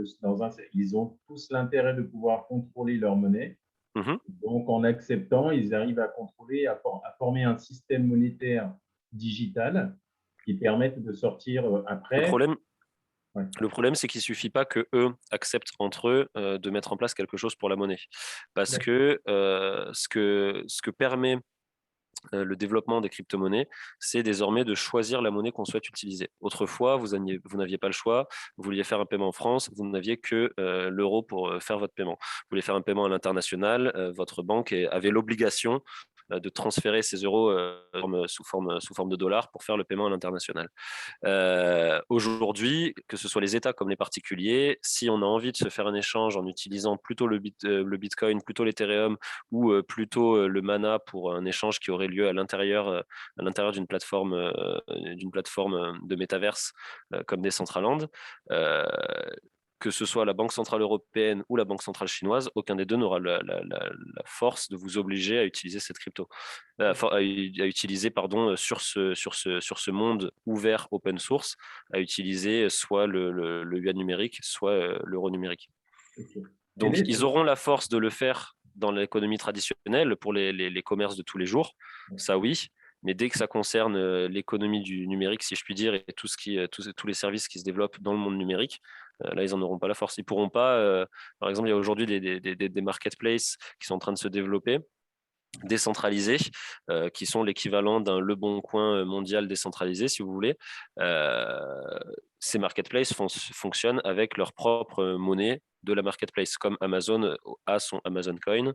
B: ils ont tous l'intérêt de pouvoir contrôler leur monnaie.
A: mhm.
B: Donc, en acceptant, ils arrivent à contrôler, à former un système monétaire digital qui permette de sortir
A: Le
B: après.
A: problème,
B: Ouais.
A: Le problème, c'est qu'il ne suffit pas que eux acceptent entre eux de mettre en place quelque chose pour la monnaie. Parce que ce que permet le développement des crypto-monnaies, c'est désormais de choisir la monnaie qu'on souhaite utiliser. Autrefois, vous n'aviez pas le choix. Vous vouliez faire un paiement en France, vous n'aviez que l'euro pour faire votre paiement. Vous voulez faire un paiement à l'international, votre banque avait l'obligation de transférer ces euros sous forme de dollars pour faire le paiement à l'international. Aujourd'hui, que ce soit les États comme les particuliers, si on a envie de se faire un échange en utilisant plutôt le Bitcoin, plutôt l'Ethereum ou plutôt le Mana pour un échange qui aurait lieu à l'intérieur d'une plateforme de métaverse comme Decentraland, que ce soit la Banque centrale européenne ou la Banque centrale chinoise, aucun des deux n'aura la force de vous obliger à utiliser cette crypto, à utiliser sur ce monde ouvert open source, à utiliser soit le yuan numérique, soit l'euro numérique.
B: Ok.
A: Donc, ils auront la force de le faire dans l'économie traditionnelle pour les commerces de tous les jours, ça oui. Mais dès que ça concerne l'économie du numérique, si je puis dire, et tous les services qui se développent dans le monde numérique, là, ils n'en auront pas la force. Ils pourront pas. Par exemple, il y a aujourd'hui des marketplaces qui sont en train de se développer, décentralisés, qui sont l'équivalent d'un Le Bon Coin mondial décentralisé, si vous voulez. Ces marketplaces fonctionnent avec leur propre monnaie de la marketplace, comme Amazon a son Amazon Coin,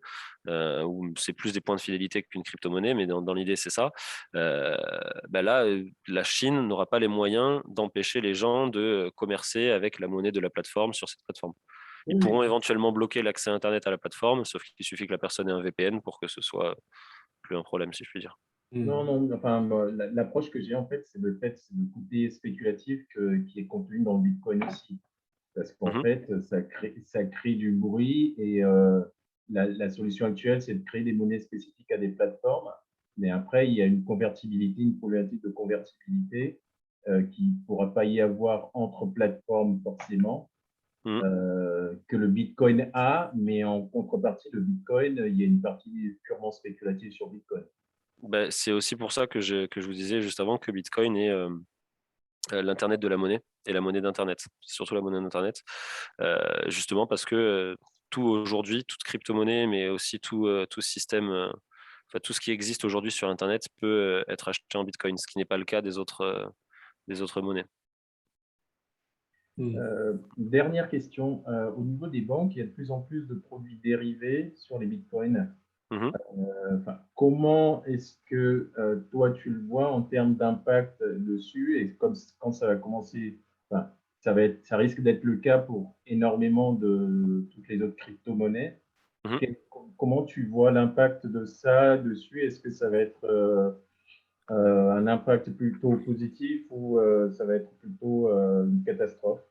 A: où c'est plus des points de fidélité qu'une crypto-monnaie, mais dans l'idée, c'est ça. Là, la Chine n'aura pas les moyens d'empêcher les gens de commercer avec la monnaie de la plateforme sur cette plateforme. Ils pourront éventuellement bloquer l'accès Internet à la plateforme, sauf qu'il suffit que la personne ait un VPN pour que ce soit plus un problème, si je puis dire.
B: Non, non, enfin, l'approche que j'ai en fait, c'est le côté spéculatif qui est contenu dans le Bitcoin aussi. Parce qu'en fait, ça crée du bruit et la solution actuelle, c'est de créer des monnaies spécifiques à des plateformes. Mais après, il y a une problématique de convertibilité qui ne pourra pas y avoir entre plateformes forcément, que le Bitcoin a, mais en contrepartie, le Bitcoin, il y a une partie purement spéculative sur Bitcoin.
A: C'est aussi pour ça que je vous disais juste avant que Bitcoin est l'Internet de la monnaie et la monnaie d'Internet, surtout la monnaie d'Internet, justement parce que tout aujourd'hui, toute crypto-monnaie, mais aussi tout système, tout ce qui existe aujourd'hui sur Internet peut être acheté en Bitcoin, ce qui n'est pas le cas des autres monnaies.
B: Dernière question. Au niveau des banques, il y a de plus en plus de produits dérivés sur les bitcoins. Comment est-ce que toi, tu le vois en termes d'impact dessus et quand ça va commencer, ça risque d'être le cas pour énormément de toutes les autres crypto-monnaies. Comment tu vois l'impact de ça dessus? Est-ce que ça va être un impact plutôt positif ou ça va être plutôt une catastrophe?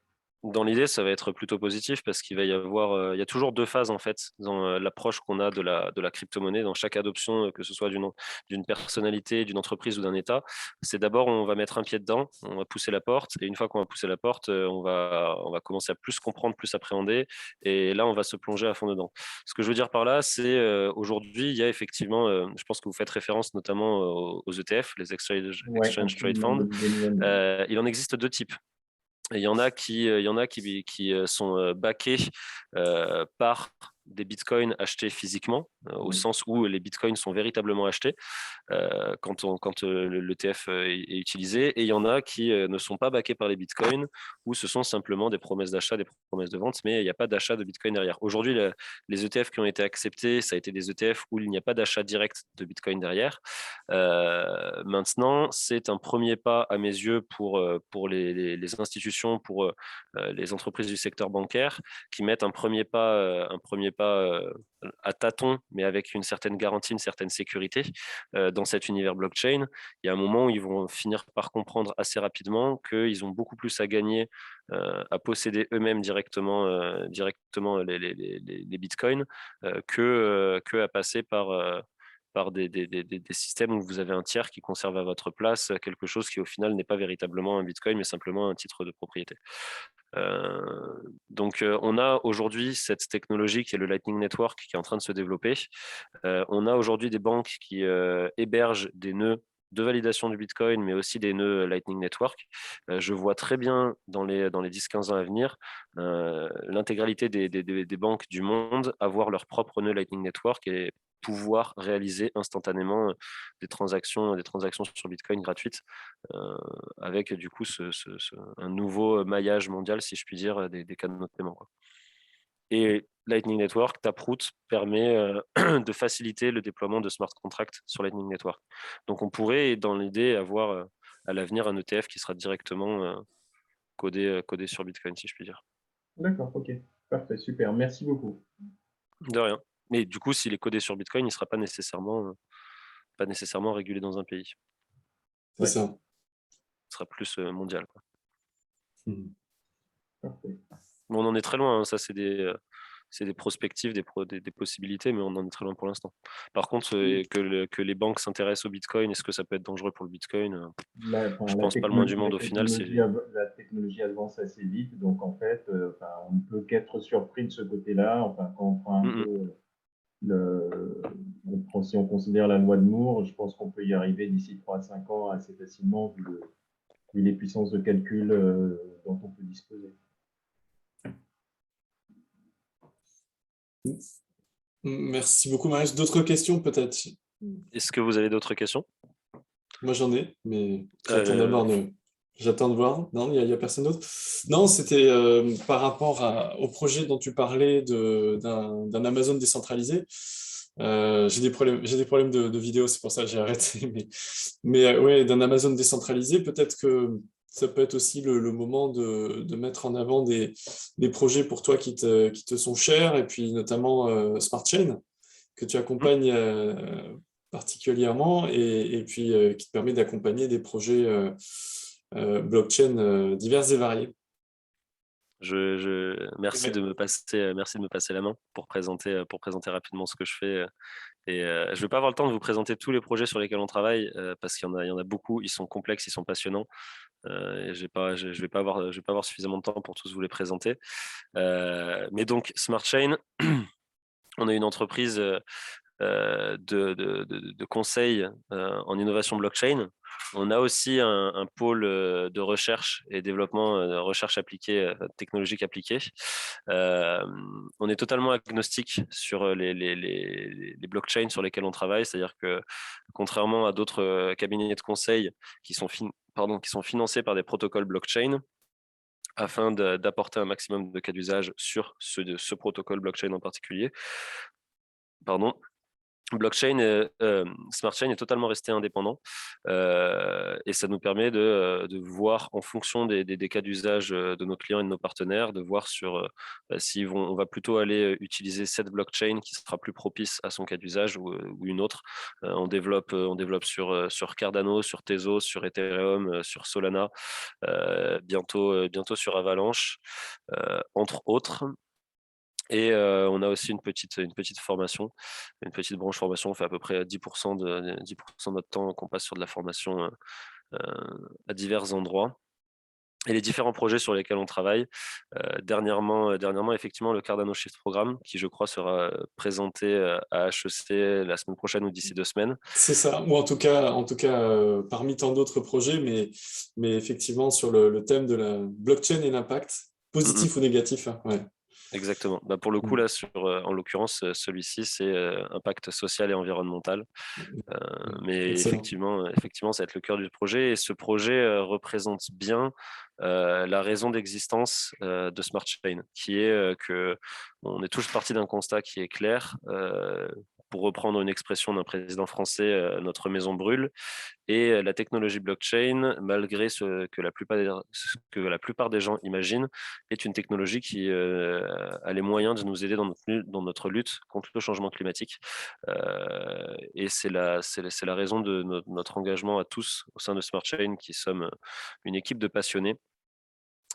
A: Dans l'idée, ça va être plutôt positif parce qu'il va y avoir, il y a toujours deux phases en fait dans l'approche qu'on a de la crypto-monnaie, dans chaque adoption, que ce soit d'une personnalité, d'une entreprise ou d'un État. C'est d'abord, on va mettre un pied dedans, on va pousser la porte, et une fois qu'on va pousser la porte, on va commencer à plus comprendre, plus appréhender, et là, on va se plonger à fond dedans. Ce que je veux dire par là, c'est aujourd'hui, il y a effectivement, je pense que vous faites référence notamment aux ETF, les Exchange Trade Funds. Il en existe deux types. Il y en a qui sont backés par des bitcoins achetés physiquement, au sens où les bitcoins sont véritablement achetés quand l'ETF est utilisé. Et il y en a qui ne sont pas backés par les bitcoins, où ce sont simplement des promesses d'achat, des promesses de vente, mais il n'y a pas d'achat de bitcoin derrière. Aujourd'hui, les ETF qui ont été acceptés, ça a été des ETF où il n'y a pas d'achat direct de bitcoin derrière. Maintenant, c'est un premier pas à mes yeux pour les institutions, pour les entreprises du secteur bancaire, qui mettent un premier pas à tâtons, mais avec une certaine garantie, une certaine sécurité dans cet univers blockchain. Il y a un moment où ils vont finir par comprendre assez rapidement qu'ils ont beaucoup plus à gagner à posséder eux-mêmes directement les bitcoins que à passer par des systèmes où vous avez un tiers qui conserve à votre place quelque chose qui au final n'est pas véritablement un bitcoin, mais simplement un titre de propriété. Donc on a aujourd'hui cette technologie qui est le Lightning Network qui est en train de se développer. On a aujourd'hui des banques qui hébergent des nœuds de validation du Bitcoin, mais aussi des nœuds Lightning Network. Je vois très bien dans les 10-15 ans à venir l'intégralité des banques du monde avoir leur propre nœud Lightning Network et pouvoir réaliser instantanément des transactions sur Bitcoin gratuites avec du coup un nouveau maillage mondial, si je puis dire, des canaux de paiement, quoi. Et Lightning Network, Taproot, permet de faciliter le déploiement de smart contracts sur Lightning Network. Donc, on pourrait, dans l'idée, avoir à l'avenir un ETF qui sera directement codé sur Bitcoin, si je puis dire.
B: D'accord, ok. Parfait, super. Merci beaucoup.
A: De rien. Mais du coup, s'il est codé sur Bitcoin, il ne sera pas nécessairement régulé dans un pays.
D: C'est ça.
A: Il sera plus mondial, quoi.
B: Parfait.
A: Bon, on en est très loin, hein. Ça, c'est des prospectives, des possibilités, mais on en est très loin pour l'instant. Par contre, que les banques s'intéressent au Bitcoin, est-ce que ça peut être dangereux pour le Bitcoin? Je pense pas le moins du monde au final.
B: La technologie avance assez vite, donc en fait, on ne peut qu'être surpris de ce côté-là. Enfin, quand on prend un peu si on considère la loi de Moore, je pense qu'on peut y arriver d'ici 3 à 5 ans assez facilement, vu les puissances de calcul dont on peut disposer.
D: Merci beaucoup, Marius. D'autres questions, peut-être?
A: Est-ce que vous avez d'autres questions?
D: Moi, j'en ai, mais j'attends de voir. Non, il n'y a personne d'autre? Non, c'était par rapport au projet dont tu parlais d'un Amazon décentralisé. J'ai des problèmes de vidéo, c'est pour ça que j'ai arrêté. Mais ouais, d'un Amazon décentralisé, peut-être que ça peut être aussi le moment de mettre en avant des projets pour toi qui te sont chers, et puis notamment Smart Chain, que tu accompagnes particulièrement, et puis qui te permet d'accompagner des projets blockchain divers et variés.
A: Merci de me passer la main pour présenter rapidement ce que je fais. Et je ne vais pas avoir le temps de vous présenter tous les projets sur lesquels on travaille parce qu'il y en a beaucoup. Ils sont complexes, ils sont passionnants. Et je vais pas avoir suffisamment de temps pour tous vous les présenter. Mais donc Smart Chain, on est une entreprise de conseil en innovation blockchain. On a aussi un pôle de recherche et développement, recherche appliquée, technologique appliquée. On est totalement agnostique sur les blockchains sur lesquels on travaille, c'est-à-dire que contrairement à d'autres cabinets de conseil qui sont financés par des protocoles blockchain, afin d'apporter un maximum de cas d'usage sur ce protocole blockchain en particulier. Smart Chain est totalement resté indépendant et ça nous permet de voir en fonction des cas d'usage de nos clients et de nos partenaires, de voir si on va plutôt aller utiliser cette blockchain qui sera plus propice à son cas d'usage ou une autre. On développe sur Cardano, sur Tezos, sur Ethereum, sur Solana, bientôt sur Avalanche, entre autres. Et on a aussi une petite formation, une petite branche formation. On fait à peu près 10% de notre temps qu'on passe sur de la formation à divers endroits. Et les différents projets sur lesquels on travaille, dernièrement, effectivement, le Cardano Shift Programme, qui je crois sera présenté à HEC la semaine prochaine ou d'ici 2 semaines.
D: C'est ça, ou en tout cas parmi tant d'autres projets, mais effectivement sur le thème de la blockchain et l'impact, positif ou négatif. Hein, ouais.
A: Exactement. Pour le coup, là, en l'occurrence, celui-ci, c'est impact social et environnemental. Mais effectivement, ça va être le cœur du projet. Et ce projet représente bien la raison d'existence de Smart Chain, qui est qu'on est tous partis d'un constat qui est clair. Pour reprendre une expression d'un président français, notre maison brûle. Et la technologie blockchain, malgré ce que la plupart des gens imaginent, est une technologie qui a les moyens de nous aider dans notre lutte contre le changement climatique. Et c'est la raison de notre engagement à tous au sein de Smart Chain, qui sommes une équipe de passionnés.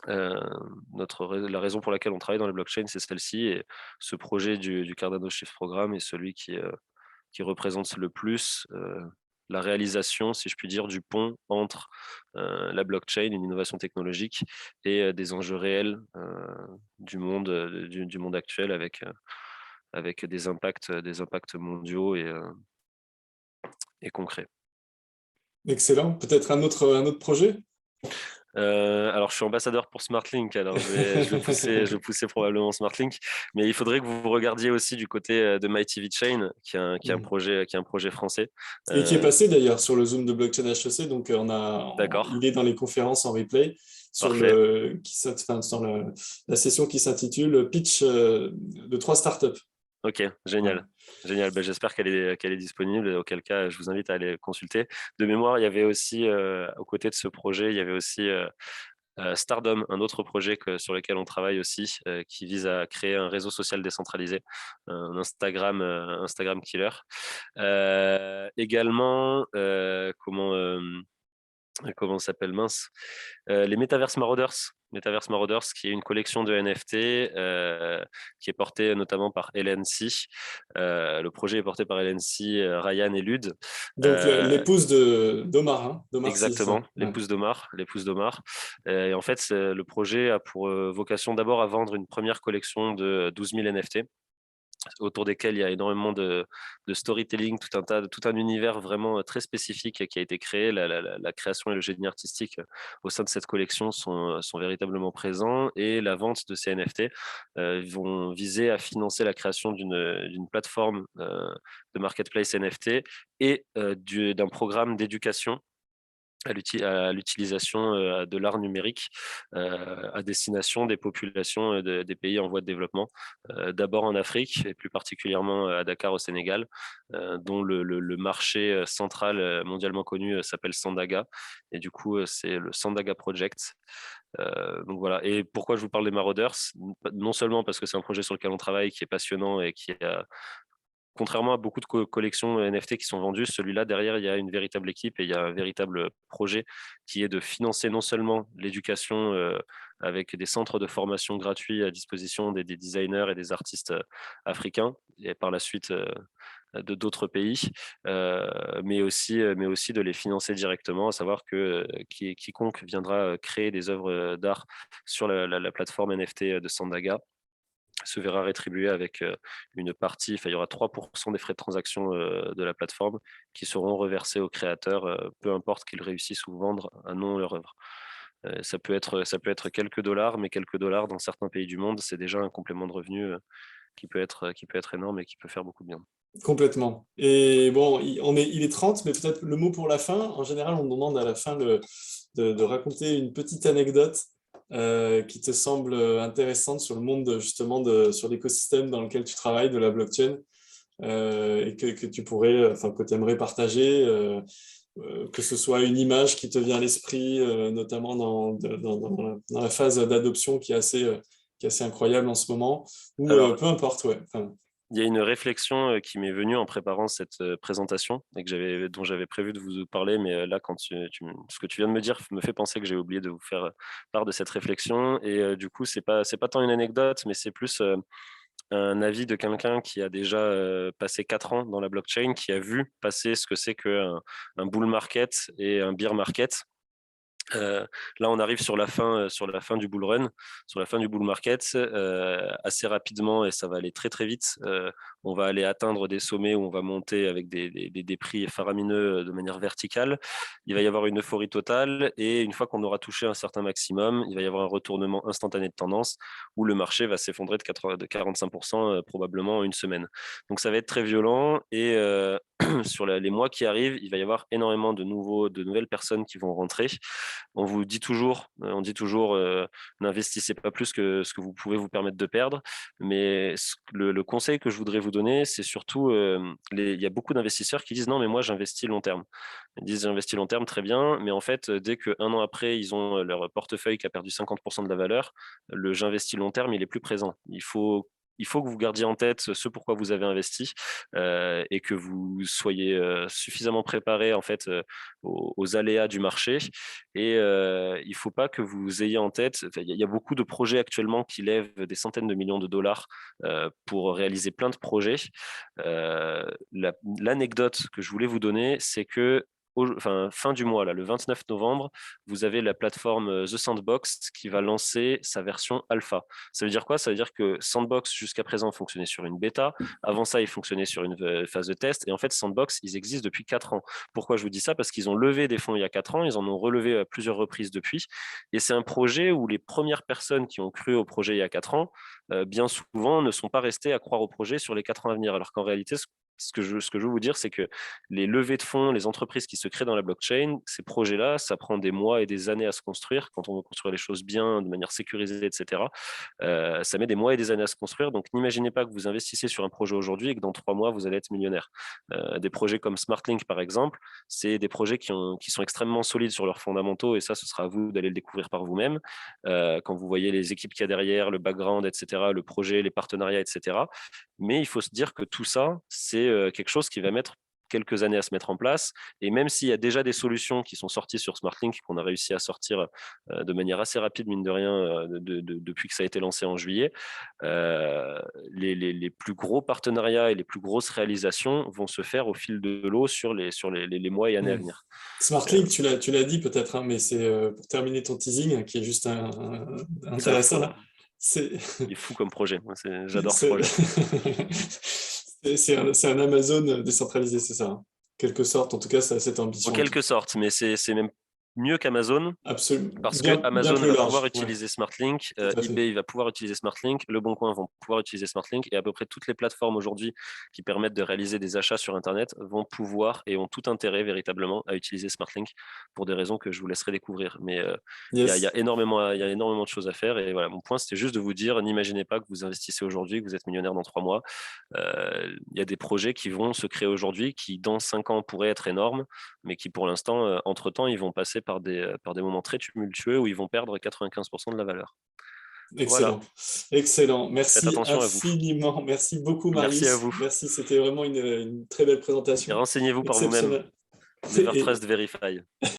A: La raison pour laquelle on travaille dans les blockchains, c'est celle-ci, et ce projet du Cardano Shift Programme est celui qui représente le plus la réalisation, si je puis dire, du pont entre la blockchain, une innovation technologique, et des enjeux réels du monde actuel avec des impacts mondiaux et concrets.
D: Excellent. Peut-être un autre projet?
A: Alors, je suis ambassadeur pour SmartLink, alors je vais pousser probablement SmartLink, mais il faudrait que vous regardiez aussi du côté de MyTV Chain, qui est un projet français.
D: Et qui est passé d'ailleurs sur le Zoom de Blockchain HEC, donc
A: D'accord,
D: il est dans les conférences en replay sur
A: parfait.
D: la session qui s'intitule Pitch de 3 startups.
A: Ok,
D: Voilà.
A: génial. Génial. Ben, j'espère qu'elle est disponible, auquel cas je vous invite à aller consulter. De mémoire, il y avait aussi, aux côtés de ce projet, il y avait aussi Stardom, un autre projet sur lequel on travaille aussi, qui vise à créer un réseau social décentralisé, un Instagram killer. Également, comment ça s'appelle, mince, les Metaverse Marauders. Metaverse Marauders, qui est une collection de NFT qui est portée notamment par LNC. Le projet est porté par LNC, Ryan et Lud.
D: Donc l'épouse d'Omar, hein, d'Omar Sy, c'est
A: Exactement,
D: ça. Ouais.
A: l'épouse d'Omar. Et en fait, le projet a pour vocation d'abord à vendre une première collection de 12 000 NFT, autour desquels il y a énormément de storytelling, tout un univers vraiment très spécifique qui a été créé. La création et le génie artistique au sein de cette collection sont véritablement présents, et la vente de ces NFT vont viser à financer la création d'une plateforme de marketplace NFT et d'un programme d'éducation à l'utilisation de l'art numérique à destination des populations des pays en voie de développement, d'abord en Afrique et plus particulièrement à Dakar au Sénégal, dont le marché central mondialement connu s'appelle Sandaga, et du coup c'est le Sandaga Project. Donc voilà. Et pourquoi je vous parle des Marauders? Non seulement parce que c'est un projet sur lequel on travaille, qui est passionnant et qui a, contrairement à beaucoup de collections NFT qui sont vendues, celui-là, derrière, il y a une véritable équipe et il y a un véritable projet qui est de financer non seulement l'éducation avec des centres de formation gratuits à disposition des designers et des artistes africains, et par la suite de d'autres pays, mais aussi de les financer directement, à savoir que quiconque viendra créer des œuvres d'art sur la plateforme NFT de Sandaga se verra rétribué avec une partie, enfin, il y aura 3% des frais de transaction de la plateforme qui seront reversés aux créateurs, peu importe qu'ils réussissent ou vendent un nom leur œuvre. Ça peut être quelques dollars, mais quelques dollars dans certains pays du monde, c'est déjà un complément de revenu qui peut être énorme et qui peut faire beaucoup de bien.
D: Complètement. Et bon, il est 30, mais peut-être le mot pour la fin. En général, on demande à la fin de raconter une petite anecdote qui te semble intéressante sur le monde, justement, sur l'écosystème dans lequel tu travailles, de la blockchain, et que tu pourrais, enfin, que tu aimerais partager, que ce soit une image qui te vient à l'esprit, notamment dans la phase d'adoption qui est assez incroyable en ce moment, ou
A: Alors,
D: peu importe, ouais. Enfin,
A: il y a une réflexion qui m'est venue en préparant cette présentation et dont j'avais prévu de vous parler, mais là, ce que tu viens de me dire me fait penser que j'ai oublié de vous faire part de cette réflexion. Et du coup, c'est pas tant une anecdote, mais c'est plus un avis de quelqu'un qui a déjà passé 4 ans dans la blockchain, qui a vu passer ce que c'est qu'un bull market et un bear market. Là, on arrive sur la fin du bull run, sur la fin du bull market, assez rapidement, et ça va aller très très vite. On va aller atteindre des sommets où on va monter avec des prix faramineux de manière verticale. Il va y avoir une euphorie totale, et une fois qu'on aura touché un certain maximum, il va y avoir un retournement instantané de tendance où le marché va s'effondrer de 45% probablement en une semaine. Donc ça va être très violent, et sur les mois qui arrivent, il va y avoir énormément de nouvelles personnes qui vont rentrer. On dit toujours, n'investissez pas plus que ce que vous pouvez vous permettre de perdre. Mais le conseil que je voudrais vous donner, c'est surtout, il y a beaucoup d'investisseurs qui disent non, mais moi j'investis long terme. Ils disent j'investis long terme, très bien, mais en fait, dès qu'un an après, ils ont leur portefeuille qui a perdu 50% de la valeur, le j'investis long terme, il est plus présent. Il faut que vous gardiez en tête ce pourquoi vous avez investi, et que vous soyez suffisamment préparé en fait aux aléas du marché. Et il ne faut pas que vous ayez en tête, il y a beaucoup de projets actuellement qui lèvent des centaines de millions de dollars pour réaliser plein de projets. L'anecdote que je voulais vous donner, c'est que fin du mois, là, le 29 novembre, vous avez la plateforme The Sandbox qui va lancer sa version alpha. Ça veut dire quoi? Ça veut dire que Sandbox, jusqu'à présent, fonctionnait sur une bêta. Avant ça, il fonctionnait sur une phase de test. Et en fait, Sandbox, ils existent depuis 4 ans. Pourquoi je vous dis ça? Parce qu'ils ont levé des fonds il y a 4 ans. Ils en ont relevé à plusieurs reprises depuis. Et c'est un projet où les premières personnes qui ont cru au projet il y a 4 ans, bien souvent, ne sont pas restées à croire au projet sur les 4 ans à venir. Alors qu'en réalité, ce que je veux vous dire, c'est que les levées de fonds, les entreprises qui se créent dans la blockchain, ces projets-là, ça prend des mois et des années à se construire. Quand on veut construire les choses bien, de manière sécurisée, etc., ça met des mois et des années à se construire. Donc, n'imaginez pas que vous investissez sur un projet aujourd'hui et que dans 3 mois, vous allez être millionnaire. Des projets comme SmartLink, par exemple, c'est des projets qui sont extrêmement solides sur leurs fondamentaux, et ça, ce sera à vous d'aller le découvrir par vous-même. Quand vous voyez les équipes qu'il y a derrière, le background, etc., le projet, les partenariats, etc. Mais il faut se dire que tout ça, c'est quelque chose qui va mettre quelques années à se mettre en place. Et même s'il y a déjà des solutions qui sont sorties sur SmartLink, qu'on a réussi à sortir de manière assez rapide, mine de rien, depuis que ça a été lancé en juillet, les plus gros partenariats et les plus grosses réalisations vont se faire au fil de l'eau sur les mois et années à venir.
D: SmartLink, tu l'as dit peut-être, hein, mais c'est pour terminer ton teasing, qui est juste intéressant là.
A: Il est fou comme projet. J'adore ce projet.
D: C'est un Amazon décentralisé, c'est ça, hein. Quelque sorte, en tout cas, ça a cette ambition.
A: En quelque sorte, mais c'est même mieux qu'Amazon.
D: Absolument.
A: Parce que Amazon va pouvoir utiliser
D: ouais.
A: SmartLink, eBay va pouvoir utiliser SmartLink, Le Bon Coin vont pouvoir utiliser SmartLink, et à peu près toutes les plateformes aujourd'hui qui permettent de réaliser des achats sur Internet vont pouvoir et ont tout intérêt véritablement à utiliser SmartLink pour des raisons que je vous laisserai découvrir. Mais il y a énormément de choses à faire, et voilà, mon point, c'était juste de vous dire, n'imaginez pas que vous investissez aujourd'hui, que vous êtes millionnaire dans 3 mois. Il y a des projets qui vont se créer aujourd'hui, qui dans 5 ans pourraient être énormes, mais qui pour l'instant, entre-temps, ils vont passer par des moments très tumultueux où ils vont perdre 95% de la valeur.
D: Excellent, voilà. Excellent. Merci
A: infiniment.
D: Merci beaucoup, Marius.
A: Merci à vous.
D: Merci, c'était vraiment une très belle présentation.
A: Et renseignez-vous par vous-même. Never Trust Verify.